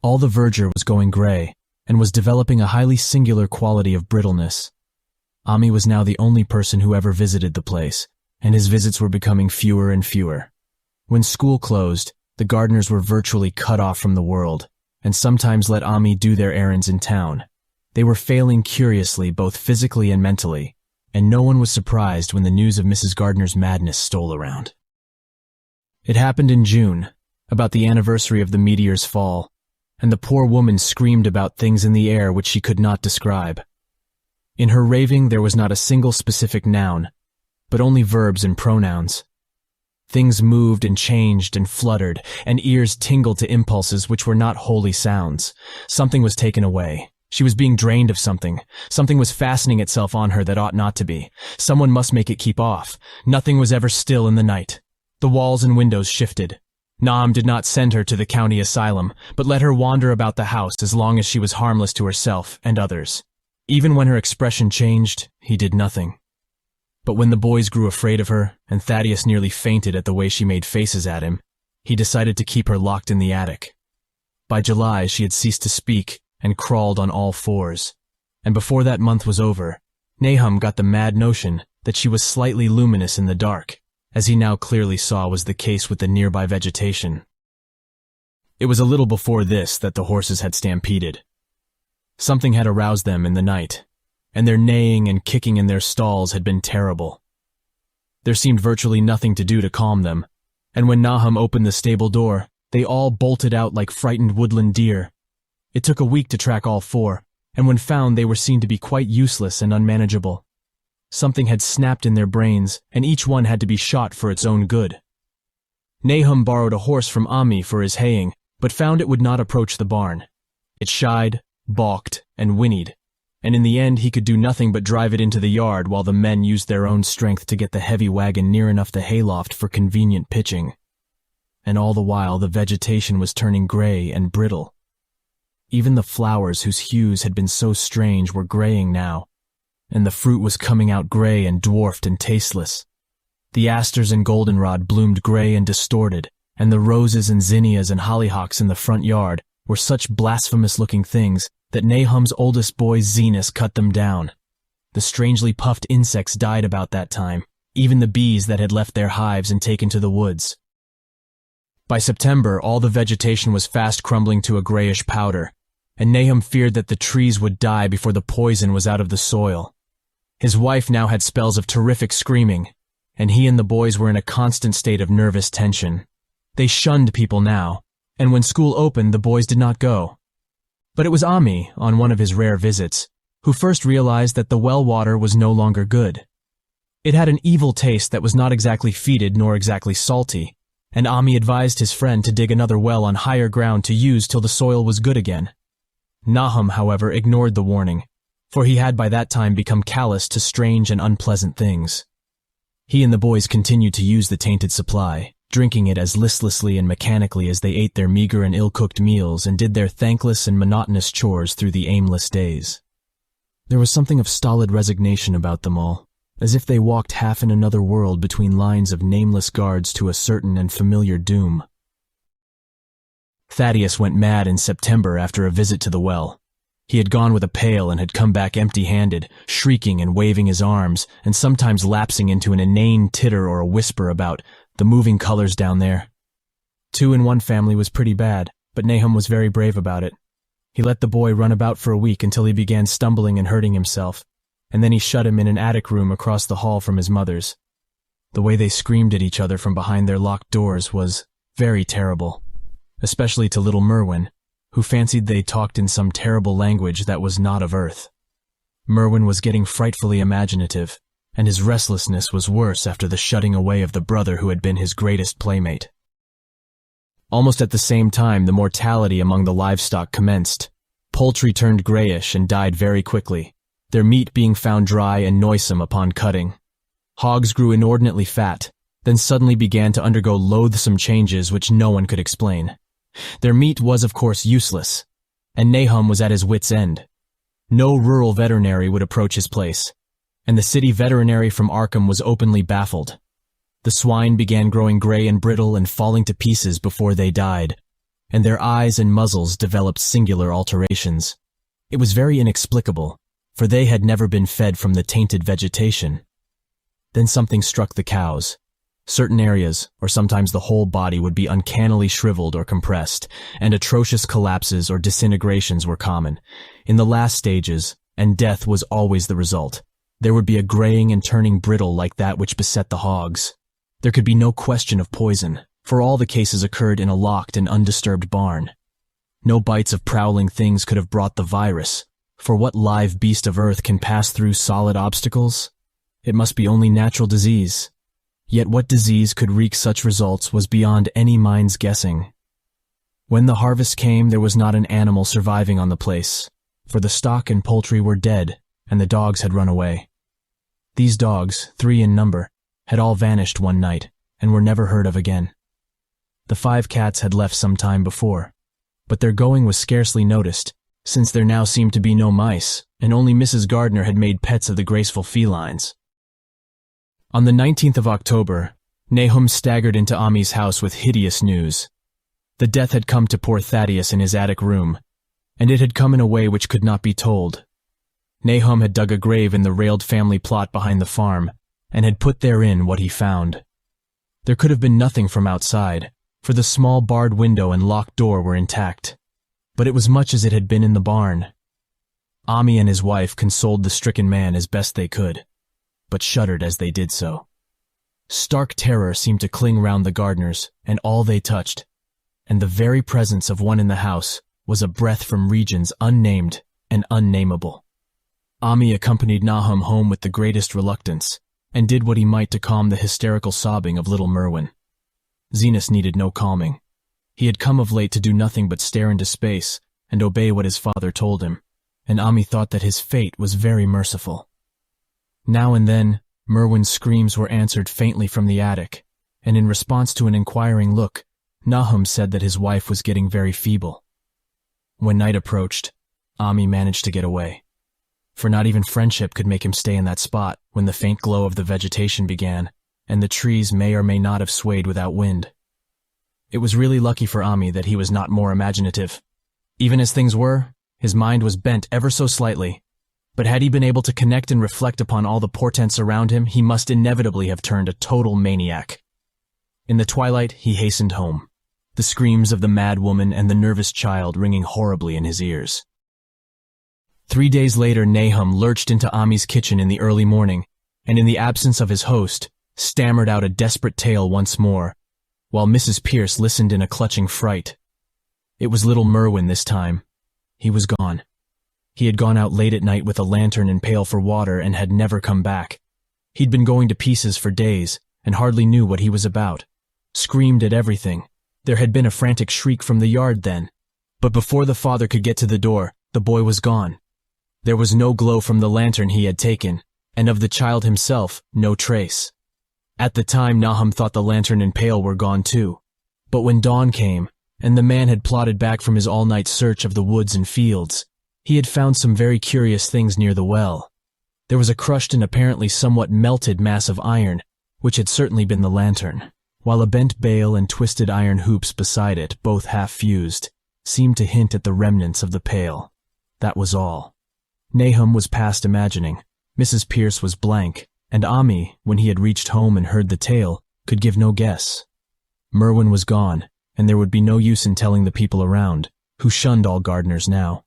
All the verdure was going gray, and was developing a highly singular quality of brittleness. Ami was now the only person who ever visited the place, and his visits were becoming fewer and fewer. When school closed, the gardeners were virtually cut off from the world, and sometimes let Ami do their errands in town. They were failing curiously both physically and mentally, and no one was surprised when the news of Mrs. Gardner's madness stole around. It happened in June, about the anniversary of the meteor's fall, and the poor woman screamed about things in the air which she could not describe. In her raving there was not a single specific noun, but only verbs and pronouns. Things moved and changed and fluttered, and ears tingled to impulses which were not wholly sounds. Something was taken away. She was being drained of something. Something was fastening itself on her that ought not to be. Someone must make it keep off. Nothing was ever still in the night. The walls and windows shifted. Nahum did not send her to the county asylum, but let her wander about the house as long as she was harmless to herself and others. Even when her expression changed, he did nothing. But when the boys grew afraid of her, and Thaddeus nearly fainted at the way she made faces at him, he decided to keep her locked in the attic. By July, she had ceased to speak and crawled on all fours, and before that month was over, Nahum got the mad notion that she was slightly luminous in the dark, as he now clearly saw was the case with the nearby vegetation. It was a little before this that the horses had stampeded. Something had aroused them in the night, and their neighing and kicking in their stalls had been terrible. There seemed virtually nothing to do to calm them, and when Nahum opened the stable door, they all bolted out like frightened woodland deer. It took a week to track all four, and when found they were seen to be quite useless and unmanageable. Something had snapped in their brains, and each one had to be shot for its own good. Nahum borrowed a horse from Ami for his haying, but found it would not approach the barn. It shied, balked, and whinnied, and in the end he could do nothing but drive it into the yard while the men used their own strength to get the heavy wagon near enough the hayloft for convenient pitching. And all the while the vegetation was turning gray and brittle. Even the flowers whose hues had been so strange were graying now, and the fruit was coming out gray and dwarfed and tasteless. The asters and goldenrod bloomed gray and distorted, and the roses and zinnias and hollyhocks in the front yard were such blasphemous-looking things that Nahum's oldest boy Zenas cut them down. The strangely puffed insects died about that time, even the bees that had left their hives and taken to the woods. By September, all the vegetation was fast crumbling to a grayish powder, and Nahum feared that the trees would die before the poison was out of the soil. His wife now had spells of terrific screaming, and he and the boys were in a constant state of nervous tension. They shunned people now, and when school opened the boys did not go. But it was Ami, on one of his rare visits, who first realized that the well water was no longer good. It had an evil taste that was not exactly fetid nor exactly salty, and Ami advised his friend to dig another well on higher ground to use till the soil was good again. Nahum, however, ignored the warning, for he had by that time become callous to strange and unpleasant things. He and the boys continued to use the tainted supply, drinking it as listlessly and mechanically as they ate their meager and ill-cooked meals and did their thankless and monotonous chores through the aimless days. There was something of stolid resignation about them all, as if they walked half in another world between lines of nameless guards to a certain and familiar doom. Thaddeus went mad in September after a visit to the well. He had gone with a pail and had come back empty-handed, shrieking and waving his arms, and sometimes lapsing into an inane titter or a whisper about the moving colors down there. 2 in one family was pretty bad, but Nahum was very brave about it. He let the boy run about for a week until he began stumbling and hurting himself, and then he shut him in an attic room across the hall from his mother's. The way they screamed at each other from behind their locked doors was very terrible, especially to little Merwin, who fancied they talked in some terrible language that was not of earth. Merwin was getting frightfully imaginative, and his restlessness was worse after the shutting away of the brother who had been his greatest playmate. Almost at the same time, the mortality among the livestock commenced. Poultry turned grayish and died very quickly, their meat being found dry and noisome upon cutting. Hogs grew inordinately fat, then suddenly began to undergo loathsome changes which no one could explain. Their meat was, of course, useless, and Nahum was at his wit's end. No rural veterinary would approach his place, and the city veterinary from Arkham was openly baffled. The swine began growing gray and brittle and falling to pieces before they died, and their eyes and muzzles developed singular alterations. It was very inexplicable, for they had never been fed from the tainted vegetation. Then something struck the cows. Certain areas, or sometimes the whole body, would be uncannily shriveled or compressed, and atrocious collapses or disintegrations were common. In the last stages, and death was always the result, there would be a graying and turning brittle like that which beset the hogs. There could be no question of poison, for all the cases occurred in a locked and undisturbed barn. No bites of prowling things could have brought the virus, for what live beast of earth can pass through solid obstacles? It must be only natural disease. Yet what disease could wreak such results was beyond any mind's guessing. When the harvest came, there was not an animal surviving on the place, for the stock and poultry were dead, and the dogs had run away. These dogs, 3 in number, had all vanished one night, and were never heard of again. The 5 cats had left some time before, but their going was scarcely noticed, since there now seemed to be no mice, and only Mrs. Gardner had made pets of the graceful felines. On the 19th of October, Nahum staggered into Ami's house with hideous news. The death had come to poor Thaddeus in his attic room, and it had come in a way which could not be told. Nahum had dug a grave in the railed family plot behind the farm, and had put therein what he found. There could have been nothing from outside, for the small barred window and locked door were intact, but it was much as it had been in the barn. Ami and his wife consoled the stricken man as best they could, but shuddered as they did so. Stark terror seemed to cling round the Gardners and all they touched, and the very presence of one in the house was a breath from regions unnamed and unnameable. Ami accompanied Nahum home with the greatest reluctance, and did what he might to calm the hysterical sobbing of little Merwin. Zenas needed no calming. He had come of late to do nothing but stare into space and obey what his father told him, and Ami thought that his fate was very merciful. Now and then, Merwin's screams were answered faintly from the attic, and in response to an inquiring look, Nahum said that his wife was getting very feeble. When night approached, Ami managed to get away, for not even friendship could make him stay in that spot when the faint glow of the vegetation began, and the trees may or may not have swayed without wind. It was really lucky for Ami that he was not more imaginative. Even as things were, his mind was bent ever so slightly, but had he been able to connect and reflect upon all the portents around him, he must inevitably have turned a total maniac. In the twilight, he hastened home, the screams of the mad woman and the nervous child ringing horribly in his ears. 3 days later, Nahum lurched into Ami's kitchen in the early morning, and in the absence of his host, stammered out a desperate tale once more, while Mrs. Pierce listened in a clutching fright. It was little Merwin this time. He was gone. He had gone out late at night with a lantern and pail for water and had never come back. He'd been going to pieces for days and hardly knew what he was about. Screamed at everything. There had been a frantic shriek from the yard then, but before the father could get to the door, the boy was gone. There was no glow from the lantern he had taken, and of the child himself, no trace. At the time, Nahum thought the lantern and pail were gone too. But when dawn came, and the man had plodded back from his all-night search of the woods and fields, he had found some very curious things near the well. There was a crushed and apparently somewhat melted mass of iron, which had certainly been the lantern, while a bent bale and twisted iron hoops beside it, both half-fused, seemed to hint at the remnants of the pail. That was all. Nahum was past imagining. Mrs. Pierce was blank, and Ami, when he had reached home and heard the tale, could give no guess. Merwin was gone, and there would be no use in telling the people around, who shunned all gardeners now.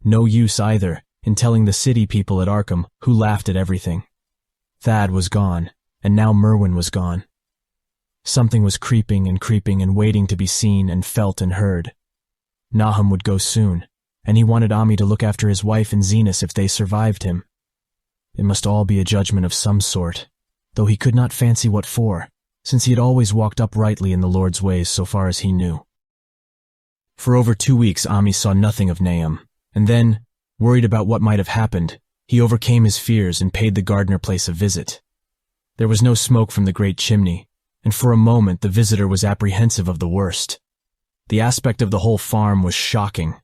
No use, either, in telling the city people at Arkham, who laughed at everything. Thad was gone, and now Merwin was gone. Something was creeping and waiting to be seen and felt and heard. Nahum would go soon, and he wanted Ami to look after his wife and Zenas if they survived him. It must all be a judgment of some sort, though he could not fancy what for, since he had always walked uprightly in the Lord's ways so far as he knew. For over 2 weeks Ami saw nothing of Nahum, and then, worried about what might have happened, he overcame his fears and paid the gardener place a visit. There was no smoke from the great chimney, and for a moment the visitor was apprehensive of the worst. The aspect of the whole farm was shocking.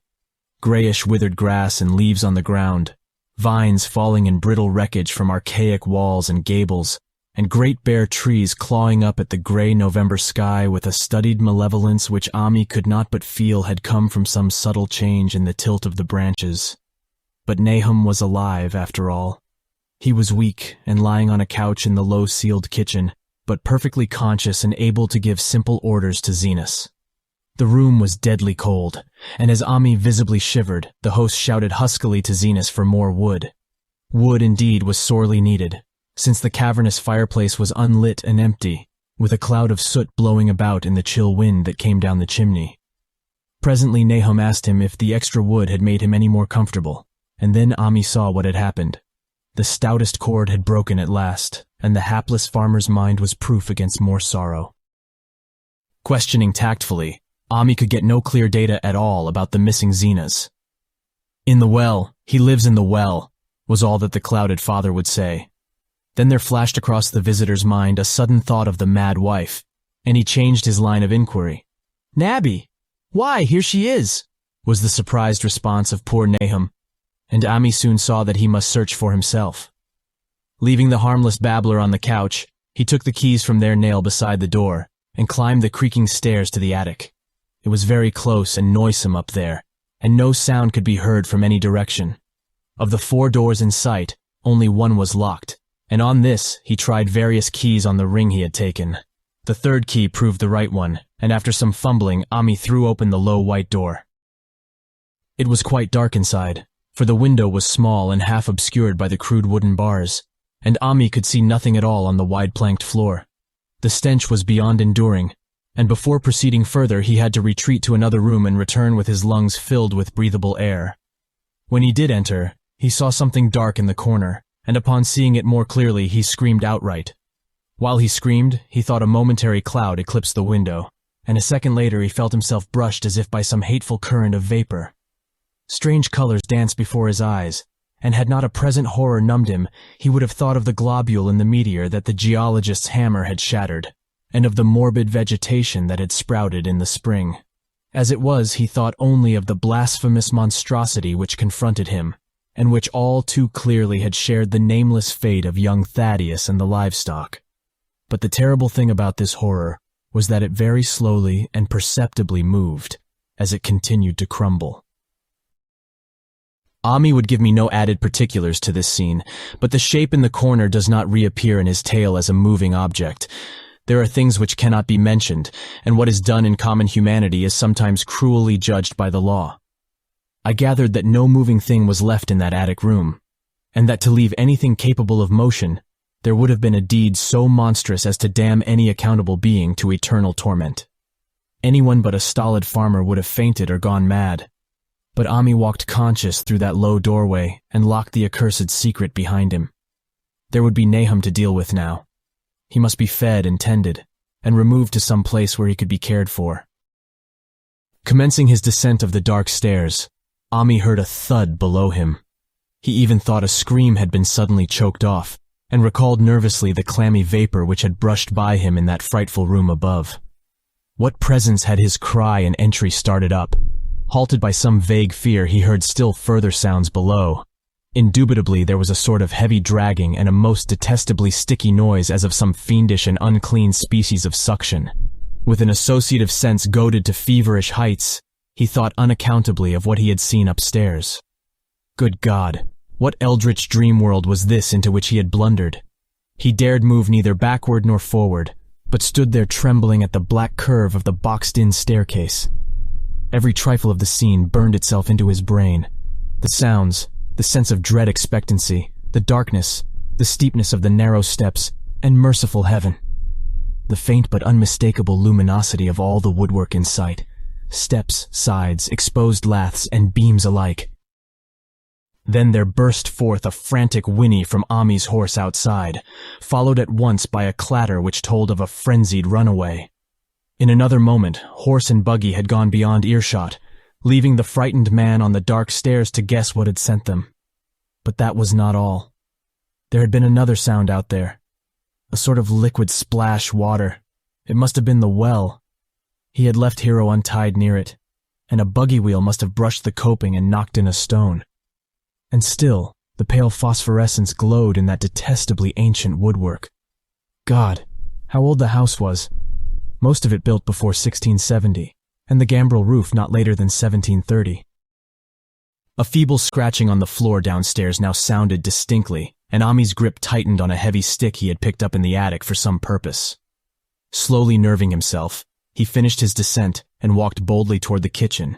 Grayish withered grass and leaves on the ground, vines falling in brittle wreckage from archaic walls and gables, and great bare trees clawing up at the gray November sky with a studied malevolence which Ami could not but feel had come from some subtle change in the tilt of the branches. But Nahum was alive, after all. He was weak and lying on a couch in the low-ceiled kitchen, but perfectly conscious and able to give simple orders to Zenas. The room was deadly cold, and as Ami visibly shivered, the host shouted huskily to Zenas for more wood. Wood, indeed, was sorely needed, since the cavernous fireplace was unlit and empty, with a cloud of soot blowing about in the chill wind that came down the chimney. Presently Nahum asked him if the extra wood had made him any more comfortable, and then Ami saw what had happened. The stoutest cord had broken at last, and the hapless farmer's mind was proof against more sorrow. Questioning tactfully, Ami could get no clear data at all about the missing Zenas. "In the well, he lives in the well," was all that the clouded father would say. Then there flashed across the visitor's mind a sudden thought of the mad wife, and he changed his line of inquiry. "Nabby! Why, here she is!" was the surprised response of poor Nahum, and Ami soon saw that he must search for himself. Leaving the harmless babbler on the couch, he took the keys from their nail beside the door and climbed the creaking stairs to the attic. It was very close and noisome up there, and no sound could be heard from any direction. Of the 4 doors in sight, only one was locked, and on this he tried various keys on the ring he had taken. The 3rd key proved the right one, and after some fumbling, Ami threw open the low white door. It was quite dark inside, for the window was small and half obscured by the crude wooden bars, and Ami could see nothing at all on the wide-planked floor. The stench was beyond enduring, and before proceeding further he had to retreat to another room and return with his lungs filled with breathable air. When he did enter, he saw something dark in the corner, and upon seeing it more clearly he screamed outright. While he screamed, he thought a momentary cloud eclipsed the window, and a second later he felt himself brushed as if by some hateful current of vapor. Strange colors danced before his eyes, and had not a present horror numbed him, he would have thought of the globule in the meteor that the geologist's hammer had shattered, and of the morbid vegetation that had sprouted in the spring. As it was, he thought only of the blasphemous monstrosity which confronted him, and which all too clearly had shared the nameless fate of young Thaddeus and the livestock. But the terrible thing about this horror was that it very slowly and perceptibly moved, as it continued to crumble. Ami would give me no added particulars to this scene, but the shape in the corner does not reappear in his tale as a moving object. There are things which cannot be mentioned, and what is done in common humanity is sometimes cruelly judged by the law. I gathered that no moving thing was left in that attic room, and that to leave anything capable of motion, there would have been a deed so monstrous as to damn any accountable being to eternal torment. Anyone but a stolid farmer would have fainted or gone mad. But Ami walked conscious through that low doorway and locked the accursed secret behind him. There would be Nahum to deal with now. He must be fed and tended, and removed to some place where he could be cared for. Commencing his descent of the dark stairs, Ami heard a thud below him. He even thought a scream had been suddenly choked off, and recalled nervously the clammy vapor which had brushed by him in that frightful room above. What presence had his cry and entry started up? Halted by some vague fear, he heard still further sounds below. Indubitably there was a sort of heavy dragging and a most detestably sticky noise as of some fiendish and unclean species of suction. With an associative sense goaded to feverish heights, he thought unaccountably of what he had seen upstairs. Good God, what eldritch dream world was this into which he had blundered? He dared move neither backward nor forward, but stood there trembling at the black curve of the boxed-in staircase. Every trifle of the scene burned itself into his brain. The sounds, the sense of dread expectancy, the darkness, the steepness of the narrow steps, and merciful heaven. The faint but unmistakable luminosity of all the woodwork in sight. Steps, sides, exposed laths, and beams alike. Then there burst forth a frantic whinny from Ami's horse outside, followed at once by a clatter which told of a frenzied runaway. In another moment, horse and buggy had gone beyond earshot, leaving the frightened man on the dark stairs to guess what had sent them. But that was not all. There had been another sound out there. A sort of liquid splash water. It must have been the well. He had left Hero untied near it, and a buggy wheel must have brushed the coping and knocked in a stone. And still, the pale phosphorescence glowed in that detestably ancient woodwork. God, how old the house was. Most of it built before 1670, and the gambrel roof not later than 1730. A feeble scratching on the floor downstairs now sounded distinctly, and Ami's grip tightened on a heavy stick he had picked up in the attic for some purpose. Slowly nerving himself, he finished his descent and walked boldly toward the kitchen.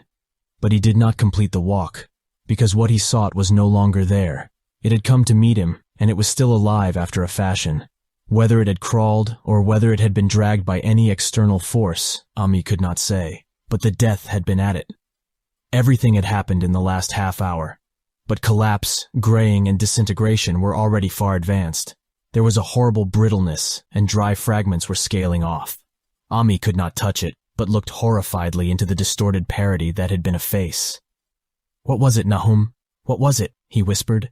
But he did not complete the walk, because what he sought was no longer there. It had come to meet him, and it was still alive after a fashion. Whether it had crawled, or whether it had been dragged by any external force, Ami could not say, but the death had been at it. Everything had happened in the last half hour, but collapse, graying, and disintegration were already far advanced. There was a horrible brittleness, and dry fragments were scaling off. Ami could not touch it, but looked horrifiedly into the distorted parody that had been a face. "What was it, Nahum? What was it?" he whispered,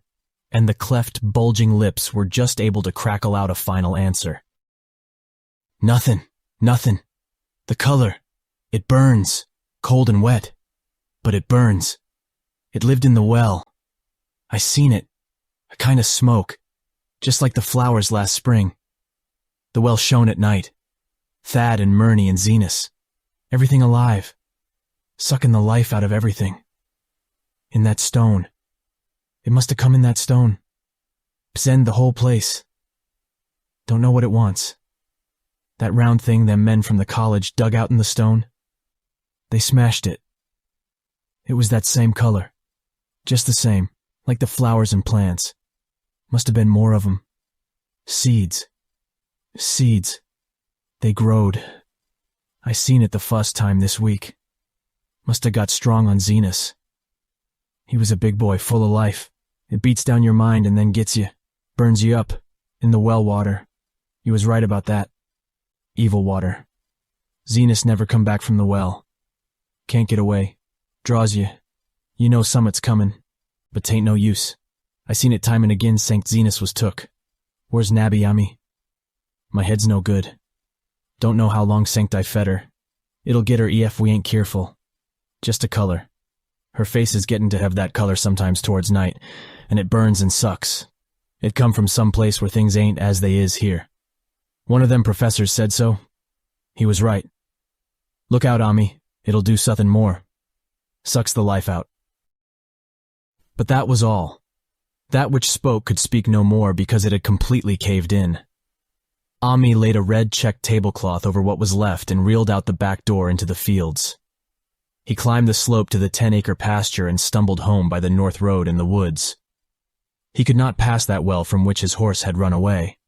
and the cleft, bulging lips were just able to crackle out a final answer. "Nothing, nothing. The color. It burns, cold and wet, but it burns. It lived in the well. I seen it, a kind of smoke, just like the flowers last spring. The well shone at night. Thad and Murney and Zenas. Everything alive. Sucking the life out of everything. In that stone. It must have come in that stone. Bzend the whole place. Don't know what it wants. That round thing them men from the college dug out in the stone. They smashed it. It was that same color. Just the same, like the flowers and plants. Must have been more of 'em. Seeds. Seeds. They growed. I seen it the first time this week. Must have got strong on Zenas. He was a big boy, full of life. It beats down your mind and then gets you. Burns you up. In the well water. You was right about that. Evil water. Zenas never come back from the well. Can't get away. Draws you. You know summat's comin'. But 'tain't no use. I seen it time and again St. Zenas was took. Where's Nabby Ami? My head's no good. Don't know how long Sancti fed her. It'll get her ef we ain't keerful. Just a color. Her face is getting to have that color sometimes towards night, and it burns and sucks. It come from some place where things ain't as they is here. One of them professors said so. He was right. Look out, Ami. It'll do suthin' more. Sucks the life out. But that was all. That which spoke could speak no more because it had completely caved in. Ami laid a red checked tablecloth over what was left and reeled out the back door into the fields. He climbed the slope to the 10-acre pasture and stumbled home by the north road in the woods. He could not pass that well from which his horse had run away.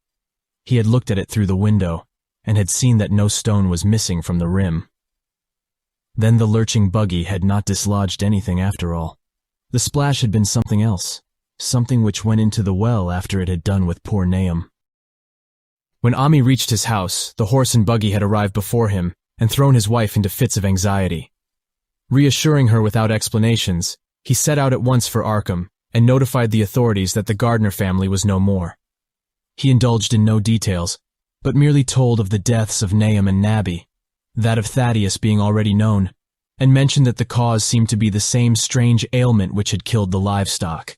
He had looked at it through the window and had seen that no stone was missing from the rim. Then the lurching buggy had not dislodged anything after all. The splash had been something else, something which went into the well after it had done with poor Nahum. When Ami reached his house, the horse and buggy had arrived before him and thrown his wife into fits of anxiety. Reassuring her without explanations, he set out at once for Arkham and notified the authorities that the Gardner family was no more. He indulged in no details, but merely told of the deaths of Nahum and Nabby, that of Thaddeus being already known, and mentioned that the cause seemed to be the same strange ailment which had killed the livestock.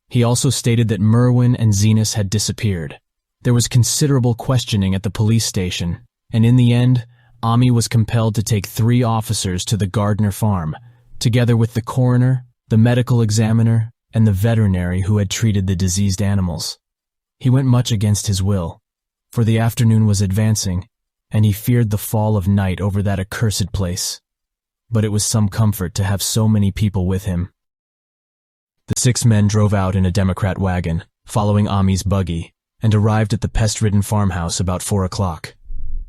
He also stated that Merwin and Zenas had disappeared. There was considerable questioning at the police station, and in the end, Ami was compelled to take 3 officers to the Gardner farm, together with the coroner, the medical examiner, and the veterinary who had treated the diseased animals. He went much against his will, for the afternoon was advancing, and he feared the fall of night over that accursed place. But it was some comfort to have so many people with him. The 6 men drove out in a Democrat wagon, following Ami's buggy, and arrived at the pest-ridden farmhouse about 4 o'clock.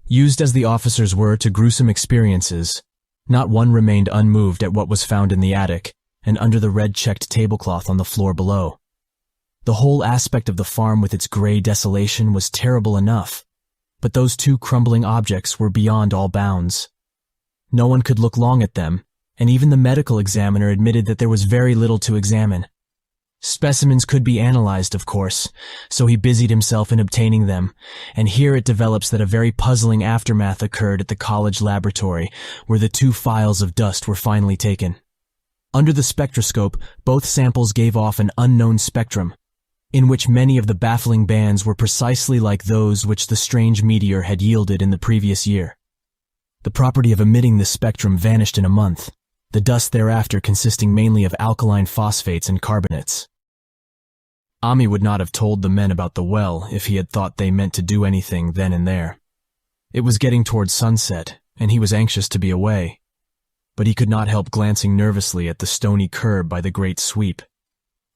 Used as the officers were to gruesome experiences, not one remained unmoved at what was found in the attic and under the red-checked tablecloth on the floor below. The whole aspect of the farm with its gray desolation was terrible enough, but those 2 crumbling objects were beyond all bounds. No one could look long at them, and even the medical examiner admitted that there was very little to examine. Specimens could be analyzed, of course, so he busied himself in obtaining them, and here it develops that a very puzzling aftermath occurred at the college laboratory, where the 2 phials of dust were finally taken. Under the spectroscope, both samples gave off an unknown spectrum, in which many of the baffling bands were precisely like those which the strange meteor had yielded in the previous year. The property of emitting this spectrum vanished in a month, the dust thereafter consisting mainly of alkaline phosphates and carbonates. Ami would not have told the men about the well if he had thought they meant to do anything then and there. It was getting towards sunset, and he was anxious to be away, but he could not help glancing nervously at the stony curb by the great sweep.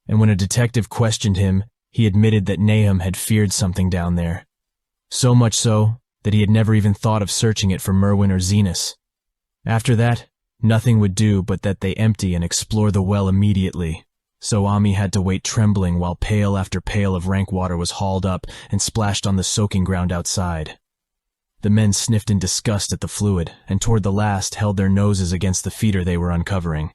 And when a detective questioned him, he admitted that Nahum had feared something down there. So much so that he had never even thought of searching it for Merwin or Zenas. After that, nothing would do but that they empty and explore the well immediately, so Ami had to wait trembling while pail after pail of rank water was hauled up and splashed on the soaking ground outside. The men sniffed in disgust at the fluid, and toward the last held their noses against the feeder they were uncovering.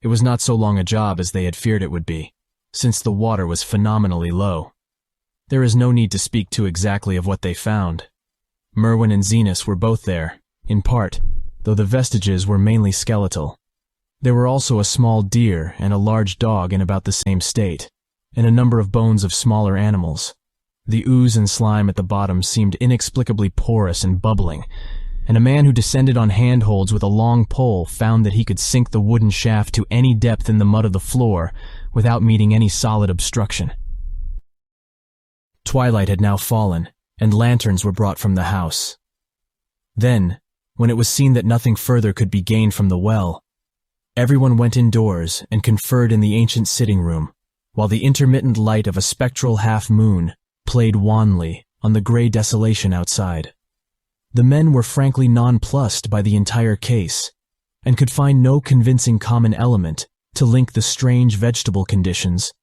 It was not so long a job as they had feared it would be, since the water was phenomenally low. There is no need to speak too exactly of what they found. Merwin and Zenas were both there, in part, though the vestiges were mainly skeletal. There were also a small deer and a large dog in about the same state, and a number of bones of smaller animals. The ooze and slime at the bottom seemed inexplicably porous and bubbling, and a man who descended on handholds with a long pole found that he could sink the wooden shaft to any depth in the mud of the floor without meeting any solid obstruction. Twilight had now fallen, and lanterns were brought from the house. Then, when it was seen that nothing further could be gained from the well, everyone went indoors and conferred in the ancient sitting room, while the intermittent light of a spectral half-moon played wanly on the gray desolation outside. The men were frankly nonplussed by the entire case, and could find no convincing common element to link the strange vegetable conditions,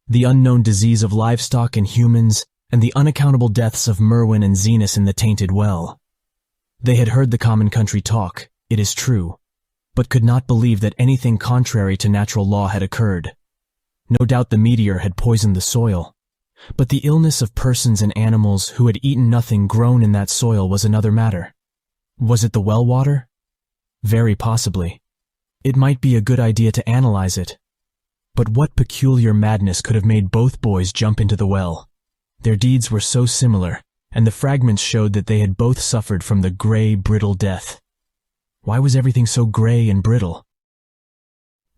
the unknown disease of livestock and humans, and the unaccountable deaths of Merwin and Zenas in the tainted well. They had heard the common country talk, it is true, but could not believe that anything contrary to natural law had occurred. No doubt the meteor had poisoned the soil, but the illness of persons and animals who had eaten nothing grown in that soil was another matter. Was it the well water? Very possibly. It might be a good idea to analyze it. But what peculiar madness could have made both boys jump into the well? Their deeds were so similar, and the fragments showed that they had both suffered from the gray, brittle death. Why was everything so gray and brittle?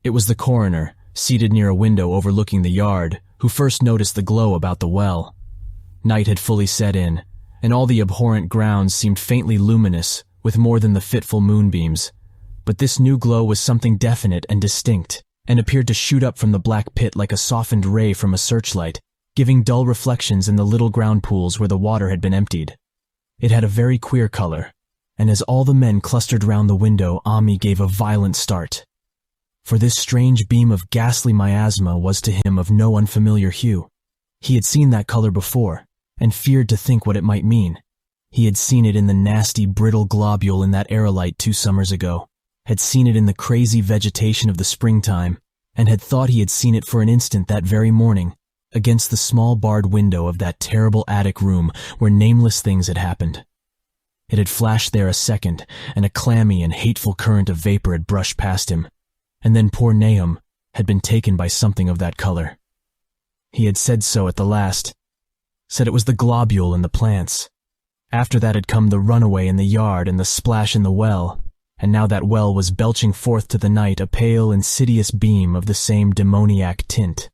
It was the coroner, seated near a window overlooking the yard, who first noticed the glow about the well. Night had fully set in, and all the abhorrent grounds seemed faintly luminous with more than the fitful moonbeams. But this new glow was something definite and distinct, and appeared to shoot up from the black pit like a softened ray from a searchlight, giving dull reflections in the little ground pools where the water had been emptied. It had a very queer color, and as all the men clustered round the window, Ami gave a violent start. For this strange beam of ghastly miasma was to him of no unfamiliar hue. He had seen that color before, and feared to think what it might mean. He had seen it in the nasty, brittle globule in that aerolite 2 summers ago, had seen it in the crazy vegetation of the springtime, and had thought he had seen it for an instant that very morning, against the small barred window of that terrible attic room where nameless things had happened. It had flashed there a second, and a clammy and hateful current of vapor had brushed past him, and then poor Nahum had been taken by something of that color. He had said so at the last, said it was the globule in the plants. After that had come the runaway in the yard and the splash in the well, and now that well was belching forth to the night a pale, insidious beam of the same demoniac tint.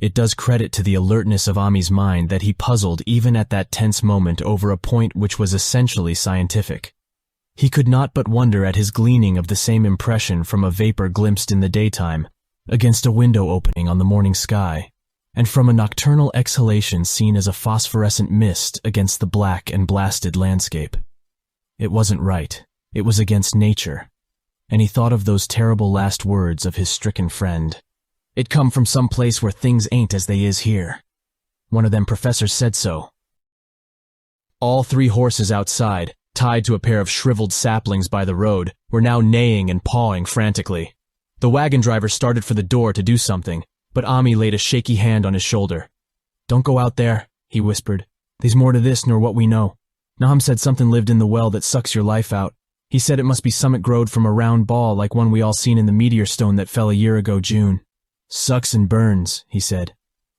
It does credit to the alertness of Ami's mind that he puzzled even at that tense moment over a point which was essentially scientific. He could not but wonder at his gleaning of the same impression from a vapor glimpsed in the daytime, against a window opening on the morning sky, and from a nocturnal exhalation seen as a phosphorescent mist against the black and blasted landscape. It wasn't right. It was against nature. And he thought of those terrible last words of his stricken friend. "It come from some place where things ain't as they is here. One of them professors said so." All 3 horses outside, tied to a pair of shriveled saplings by the road, were now neighing and pawing frantically. The wagon driver started for the door to do something, but Ami laid a shaky hand on his shoulder. "Don't go out there," he whispered. "There's more to this nor what we know. Nahum said something lived in the well that sucks your life out. He said it must be summit growed from a round ball like one we all seen in the meteor stone that fell a year ago June. Sucks and burns," he said,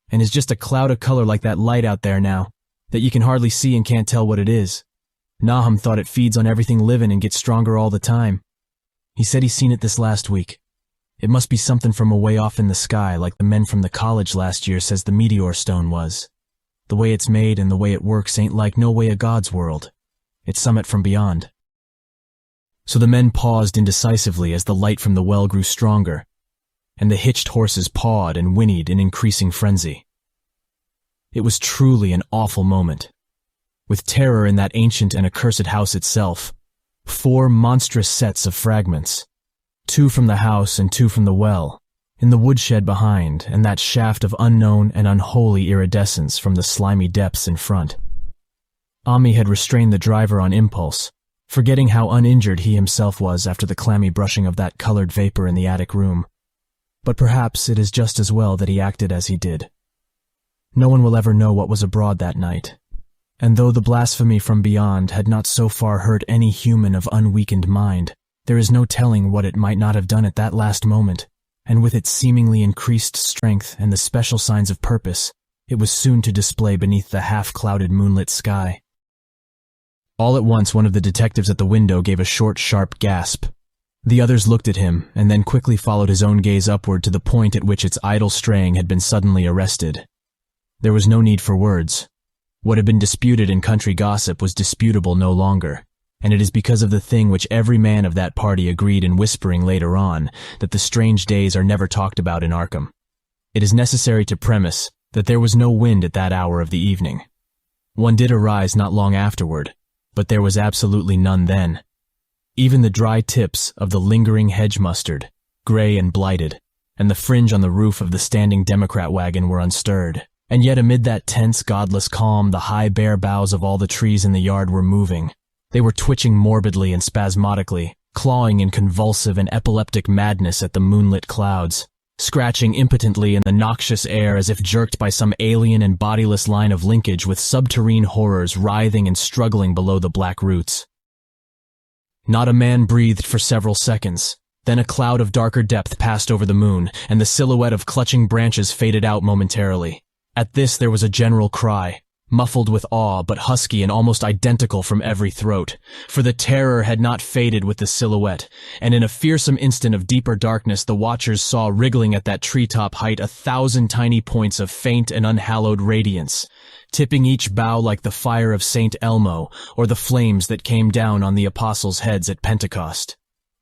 "and is just a cloud of color like that light out there now, that you can hardly see and can't tell what it is. Nahum thought it feeds on everything living and gets stronger all the time. He said he's seen it this last week. It must be something from away off in the sky like the men from the college last year says the meteor stone was. The way it's made and the way it works ain't like no way of God's world. It's summit from beyond." So the men paused indecisively as the light from the well grew stronger, and the hitched horses pawed and whinnied in increasing frenzy. It was truly an awful moment. With terror in that ancient and accursed house itself, 4 monstrous sets of fragments, 2 from the house and 2 from the well, in the woodshed behind, and that shaft of unknown and unholy iridescence from the slimy depths in front. Ami had restrained the driver on impulse, forgetting how uninjured he himself was after the clammy brushing of that colored vapor in the attic room. But perhaps it is just as well that he acted as he did. No one will ever know what was abroad that night, and though the blasphemy from beyond had not so far hurt any human of unweakened mind, there is no telling what it might not have done at that last moment, and with its seemingly increased strength and the special signs of purpose, it was soon to display beneath the half-clouded moonlit sky. All at once one of the detectives at the window gave a short, sharp gasp. The others looked at him, and then quickly followed his own gaze upward to the point at which its idle straying had been suddenly arrested. There was no need for words. What had been disputed in country gossip was disputable no longer, and it is because of the thing which every man of that party agreed in whispering later on that the strange days are never talked about in Arkham. It is necessary to premise that there was no wind at that hour of the evening. One did arise not long afterward, but there was absolutely none then. Even the dry tips of the lingering hedge mustard, gray and blighted, and the fringe on the roof of the standing Democrat wagon were unstirred. And yet amid that tense, godless calm, the high bare boughs of all the trees in the yard were moving. They were twitching morbidly and spasmodically, clawing in convulsive and epileptic madness at the moonlit clouds, scratching impotently in the noxious air as if jerked by some alien and bodiless line of linkage with subterrene horrors writhing and struggling below the black roots. Not a man breathed for several seconds. Then a cloud of darker depth passed over the moon, and the silhouette of clutching branches faded out momentarily. At this there was a general cry, muffled with awe but husky and almost identical from every throat, for the terror had not faded with the silhouette, and in a fearsome instant of deeper darkness the watchers saw wriggling at that treetop height 1,000 tiny points of faint and unhallowed radiance, tipping each bough like the fire of St. Elmo or the flames that came down on the apostles' heads at Pentecost.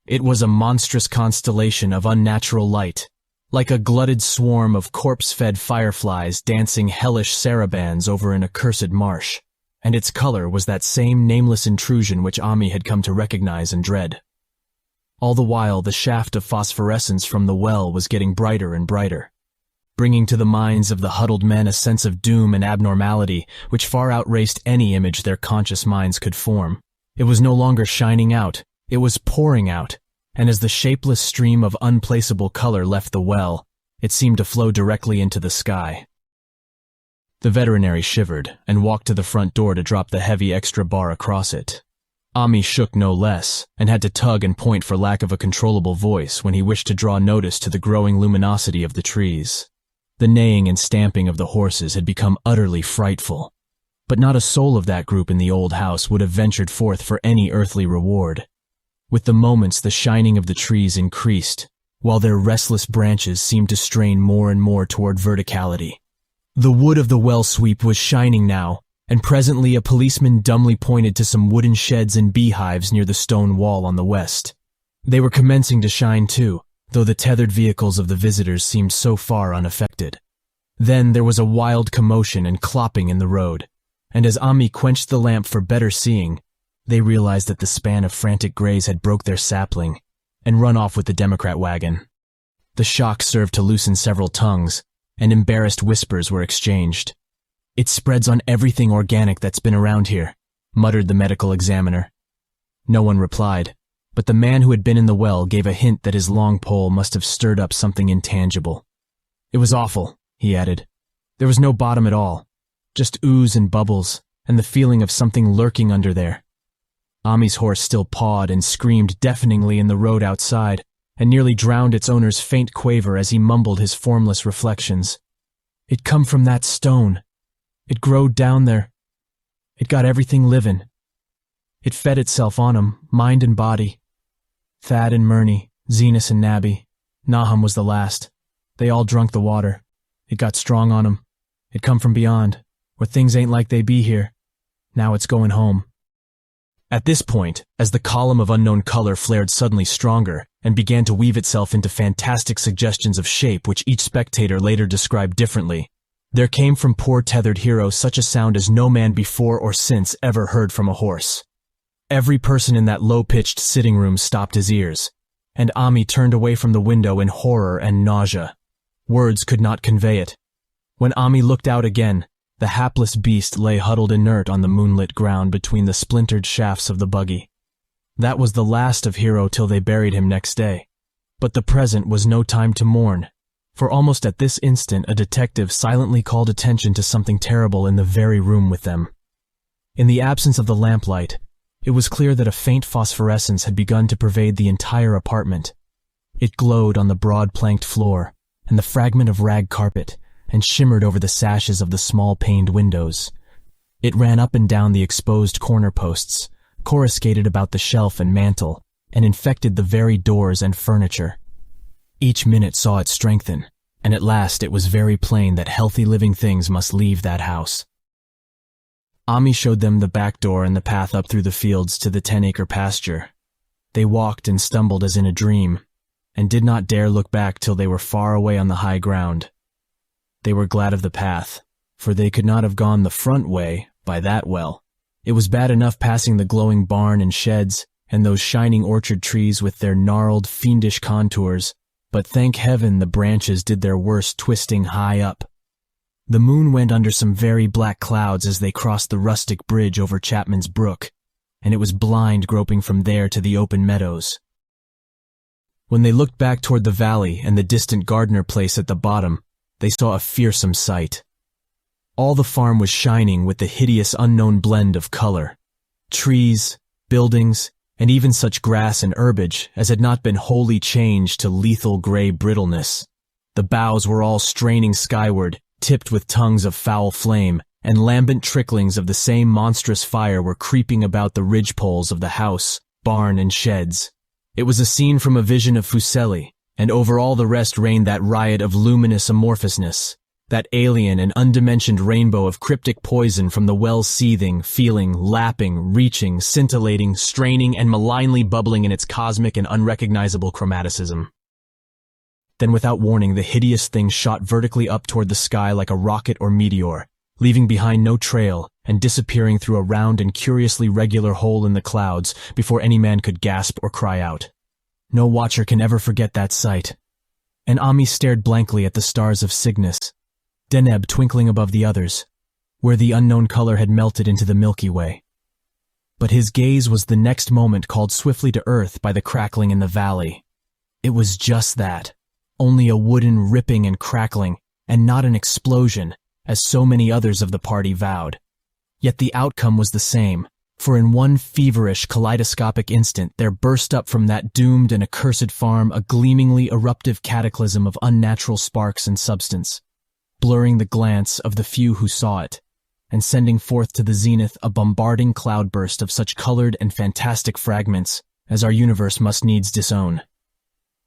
It was a monstrous constellation of unnatural light, like a glutted swarm of corpse-fed fireflies dancing hellish sarabands over an accursed marsh, and its color was that same nameless intrusion which Ami had come to recognize and dread. All the while the shaft of phosphorescence from the well was getting brighter and brighter, bringing to the minds of the huddled men a sense of doom and abnormality which far outraced any image their conscious minds could form. It was no longer shining out, it was pouring out, and as the shapeless stream of unplaceable color left the well, it seemed to flow directly into the sky. The veterinary shivered and walked to the front door to drop the heavy extra bar across it. Ami shook no less, and had to tug and point for lack of a controllable voice when he wished to draw notice to the growing luminosity of the trees. The neighing and stamping of the horses had become utterly frightful, but not a soul of that group in the old house would have ventured forth for any earthly reward. With the moments the shining of the trees increased, while their restless branches seemed to strain more and more toward verticality. The wood of the well sweep was shining now, and presently a policeman dumbly pointed to some wooden sheds and beehives near the stone wall on the west. They were commencing to shine too, though the tethered vehicles of the visitors seemed so far unaffected. Then there was a wild commotion and clopping in the road, and as Ami quenched the lamp for better seeing, they realized that the span of frantic grays had broke their sapling and run off with the Democrat wagon. The shock served to loosen several tongues, and embarrassed whispers were exchanged. "It spreads on everything organic that's been around here," muttered the medical examiner. No one replied, but the man who had been in the well gave a hint that his long pole must have stirred up something intangible. "It was awful," he added. "There was no bottom at all, just ooze and bubbles, and the feeling of something lurking under there." Ami's horse still pawed and screamed deafeningly in the road outside, and nearly drowned its owner's faint quaver as he mumbled his formless reflections. "It come from that stone. It growed down there. It got everything livin'. It fed itself on 'em, mind and body. Thad and Murney, Zenas and Nabby. Nahum was the last. They all drunk the water. It got strong on 'em. It come from beyond, where things ain't like they be here. Now it's going home." At this point, as the column of unknown color flared suddenly stronger and began to weave itself into fantastic suggestions of shape which each spectator later described differently, there came from poor tethered hero such a sound as no man before or since ever heard from a horse. Every person in that low-pitched sitting room stopped his ears, and Ami turned away from the window in horror and nausea. Words could not convey it. When Ami looked out again, the hapless beast lay huddled inert on the moonlit ground between the splintered shafts of the buggy. That was the last of Hero till they buried him next day. But the present was no time to mourn, for almost at this instant a detective silently called attention to something terrible in the very room with them. In the absence of the lamplight, it was clear that a faint phosphorescence had begun to pervade the entire apartment. It glowed on the broad planked floor and the fragment of rag carpet, and shimmered over the sashes of the small paned windows. It ran up and down the exposed corner posts, coruscated about the shelf and mantel, and infected the very doors and furniture. Each minute saw it strengthen, and at last it was very plain that healthy living things must leave that house. Ami showed them the back door and the path up through the fields to the 10-acre pasture. They walked and stumbled as in a dream, and did not dare look back till they were far away on the high ground. They were glad of the path, for they could not have gone the front way by that well. It was bad enough passing the glowing barn and sheds, and those shining orchard trees with their gnarled, fiendish contours, but thank heaven the branches did their worst twisting high up. The moon went under some very black clouds as they crossed the rustic bridge over Chapman's Brook, and it was blind groping from there to the open meadows. When they looked back toward the valley and the distant Gardner place at the bottom, they saw a fearsome sight. All the farm was shining with the hideous unknown blend of color. Trees, buildings, and even such grass and herbage as had not been wholly changed to lethal gray brittleness. The boughs were all straining skyward, tipped with tongues of foul flame, and lambent tricklings of the same monstrous fire were creeping about the ridgepoles of the house, barn, and sheds. It was a scene from a vision of Fuseli, and over all the rest reigned that riot of luminous amorphousness, that alien and undimensioned rainbow of cryptic poison from the well seething, feeling, lapping, reaching, scintillating, straining, and malignly bubbling in its cosmic and unrecognizable chromaticism. Then without warning, the hideous thing shot vertically up toward the sky like a rocket or meteor, leaving behind no trail and disappearing through a round and curiously regular hole in the clouds before any man could gasp or cry out. No watcher can ever forget that sight. And Ami stared blankly at the stars of Cygnus, Deneb twinkling above the others, where the unknown color had melted into the Milky Way. But his gaze was the next moment called swiftly to earth by the crackling in the valley. It was just that, only a wooden ripping and crackling, and not an explosion, as so many others of the party vowed. Yet the outcome was the same, for in one feverish, kaleidoscopic instant there burst up from that doomed and accursed farm a gleamingly eruptive cataclysm of unnatural sparks and substance, blurring the glance of the few who saw it, and sending forth to the zenith a bombarding cloudburst of such colored and fantastic fragments as our universe must needs disown.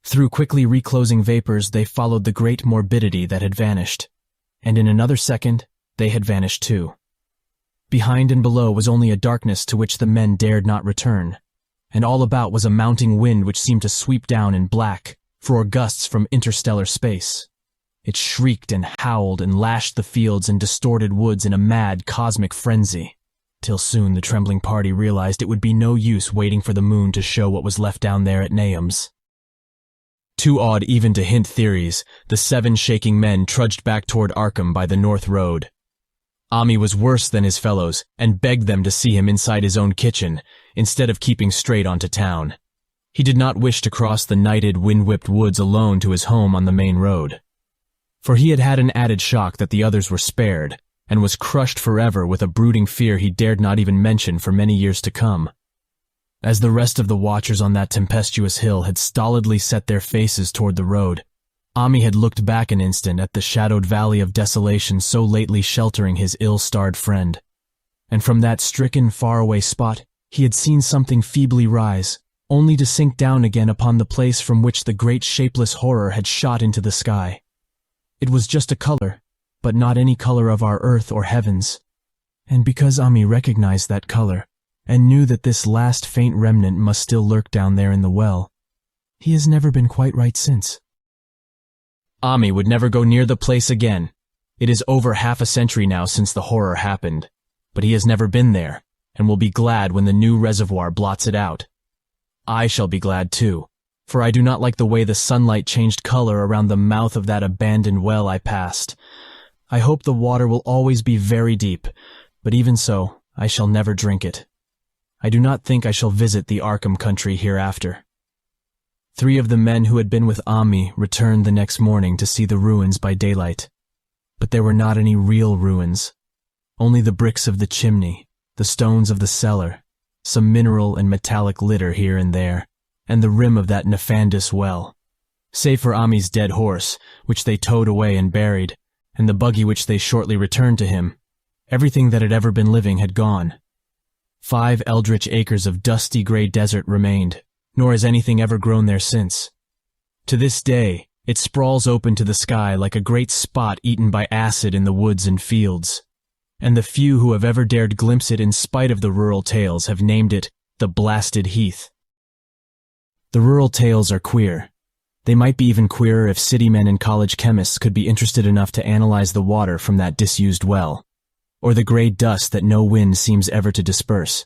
Through quickly reclosing vapors, they followed the great morbidity that had vanished, and in another second, they had vanished too. Behind and below was only a darkness to which the men dared not return, and all about was a mounting wind which seemed to sweep down in black, for gusts from interstellar space. It shrieked and howled and lashed the fields and distorted woods in a mad cosmic frenzy, till soon the trembling party realized it would be no use waiting for the moon to show what was left down there at Nahum's. Too awed even to hint theories, the 7 shaking men trudged back toward Arkham by the North Road. Ami was worse than his fellows and begged them to see him inside his own kitchen, instead of keeping straight onto town. He did not wish to cross the nighted, wind-whipped woods alone to his home on the main road. For he had had an added shock that the others were spared, and was crushed forever with a brooding fear he dared not even mention for many years to come. As the rest of the watchers on that tempestuous hill had stolidly set their faces toward the road, Ami had looked back an instant at the shadowed valley of desolation so lately sheltering his ill-starred friend, and from that stricken, faraway spot he had seen something feebly rise, only to sink down again upon the place from which the great shapeless horror had shot into the sky. It was just a color, but not any color of our earth or heavens, and because Ami recognized that color, and knew that this last faint remnant must still lurk down there in the well, he has never been quite right since. Ami would never go near the place again. It is over half a century now since the horror happened, but he has never been there, and will be glad when the new reservoir blots it out. I shall be glad too, for I do not like the way the sunlight changed color around the mouth of that abandoned well I passed. I hope the water will always be very deep, but even so, I shall never drink it. I do not think I shall visit the Arkham country hereafter. 3 of the men who had been with Ami returned the next morning to see the ruins by daylight. But there were not any real ruins, only the bricks of the chimney, the stones of the cellar, some mineral and metallic litter here and there, and the rim of that nefandous well. Save for Ami's dead horse, which they towed away and buried, and the buggy which they shortly returned to him, everything that had ever been living had gone. 5 eldritch acres of dusty gray desert remained, nor has anything ever grown there since. To this day, it sprawls open to the sky like a great spot eaten by acid in the woods and fields, and the few who have ever dared glimpse it in spite of the rural tales have named it the Blasted Heath. The rural tales are queer. They might be even queerer if city men and college chemists could be interested enough to analyze the water from that disused well, or the gray dust that no wind seems ever to disperse.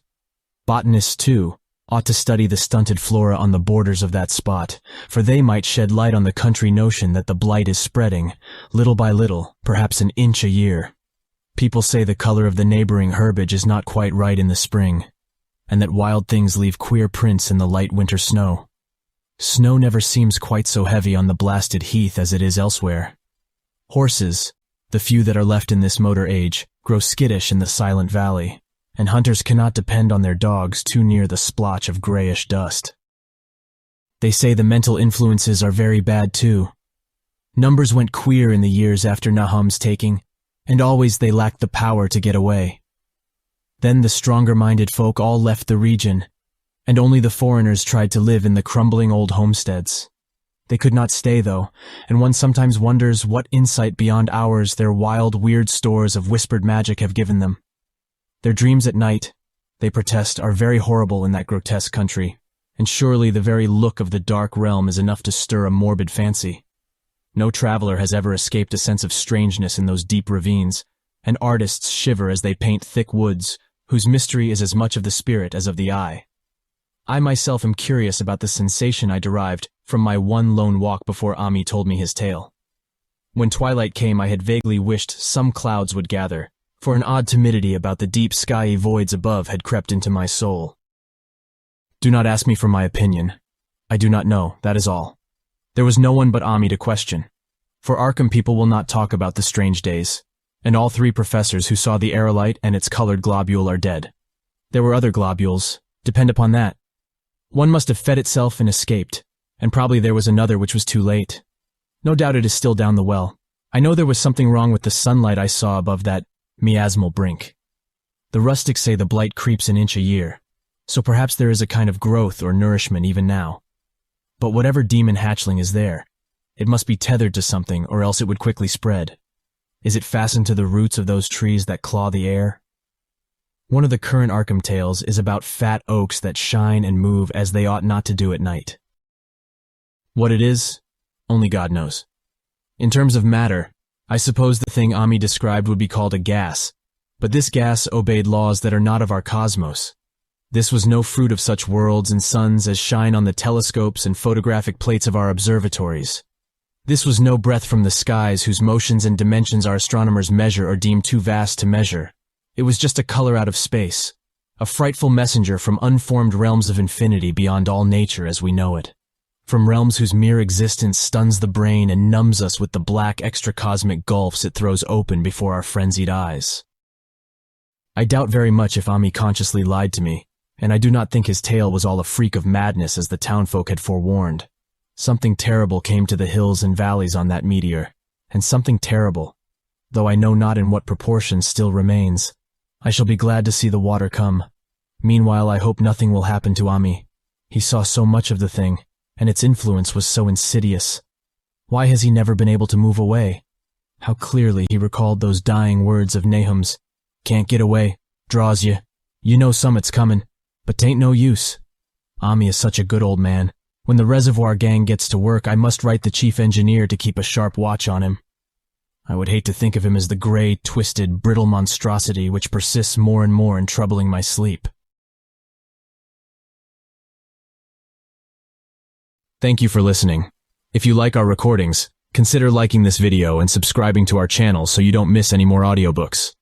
Botanists, too, ought to study the stunted flora on the borders of that spot, for they might shed light on the country notion that the blight is spreading, little by little, perhaps an inch a year. People say the color of the neighboring herbage is not quite right in the spring, and that wild things leave queer prints in the light winter snow. Snow never seems quite so heavy on the Blasted Heath as it is elsewhere. Horses, the few that are left in this motor age, grow skittish in the silent valley, and hunters cannot depend on their dogs too near the splotch of grayish dust. They say the mental influences are very bad too. Numbers went queer in the years after Nahum's taking, and always they lacked the power to get away. Then the stronger-minded folk all left the region, and only the foreigners tried to live in the crumbling old homesteads. They could not stay, though, and one sometimes wonders what insight beyond ours their wild, weird stores of whispered magic have given them. Their dreams at night, they protest, are very horrible in that grotesque country, and surely the very look of the dark realm is enough to stir a morbid fancy. No traveler has ever escaped a sense of strangeness in those deep ravines, and artists shiver as they paint thick woods, whose mystery is as much of the spirit as of the eye. I myself am curious about the sensation I derived from my one lone walk before Ami told me his tale. When twilight came, I had vaguely wished some clouds would gather, for an odd timidity about the deep skyey voids above had crept into my soul. Do not ask me for my opinion. I do not know, that is all. There was no one but Ami to question, for Arkham people will not talk about the strange days, and all 3 professors who saw the aerolite and its colored globule are dead. There were other globules, depend upon that. One must have fed itself and escaped, and probably there was another which was too late. No doubt it is still down the well. I know there was something wrong with the sunlight I saw above that miasmal brink. The rustics say the blight creeps an inch a year, so perhaps there is a kind of growth or nourishment even now. But whatever demon hatchling is there, it must be tethered to something or else it would quickly spread. Is it fastened to the roots of those trees that claw the air? One of the current Arkham tales is about fat oaks that shine and move as they ought not to do at night. What it is, only God knows. In terms of matter, I suppose the thing Ami described would be called a gas, but this gas obeyed laws that are not of our cosmos. This was no fruit of such worlds and suns as shine on the telescopes and photographic plates of our observatories. This was no breath from the skies whose motions and dimensions our astronomers measure or deem too vast to measure. It was just a color out of space, a frightful messenger from unformed realms of infinity beyond all nature as we know it, from realms whose mere existence stuns the brain and numbs us with the black extracosmic gulfs it throws open before our frenzied eyes. I doubt very much if Ami consciously lied to me, and I do not think his tale was all a freak of madness as the townfolk had forewarned. Something terrible came to the hills and valleys on that meteor, and something terrible, though I know not in what proportion, still remains. I shall be glad to see the water come. Meanwhile, I hope nothing will happen to Ami. He saw so much of the thing, and its influence was so insidious. Why has he never been able to move away? How clearly he recalled those dying words of Nahum's, "Can't get away, draws you. You know summit's comin', but 'tain't no use." Ami is such a good old man. When the reservoir gang gets to work, I must write the chief engineer to keep a sharp watch on him. I would hate to think of him as the gray, twisted, brittle monstrosity which persists more and more in troubling my sleep. Thank you for listening. If you like our recordings, consider liking this video and subscribing to our channel so you don't miss any more audiobooks.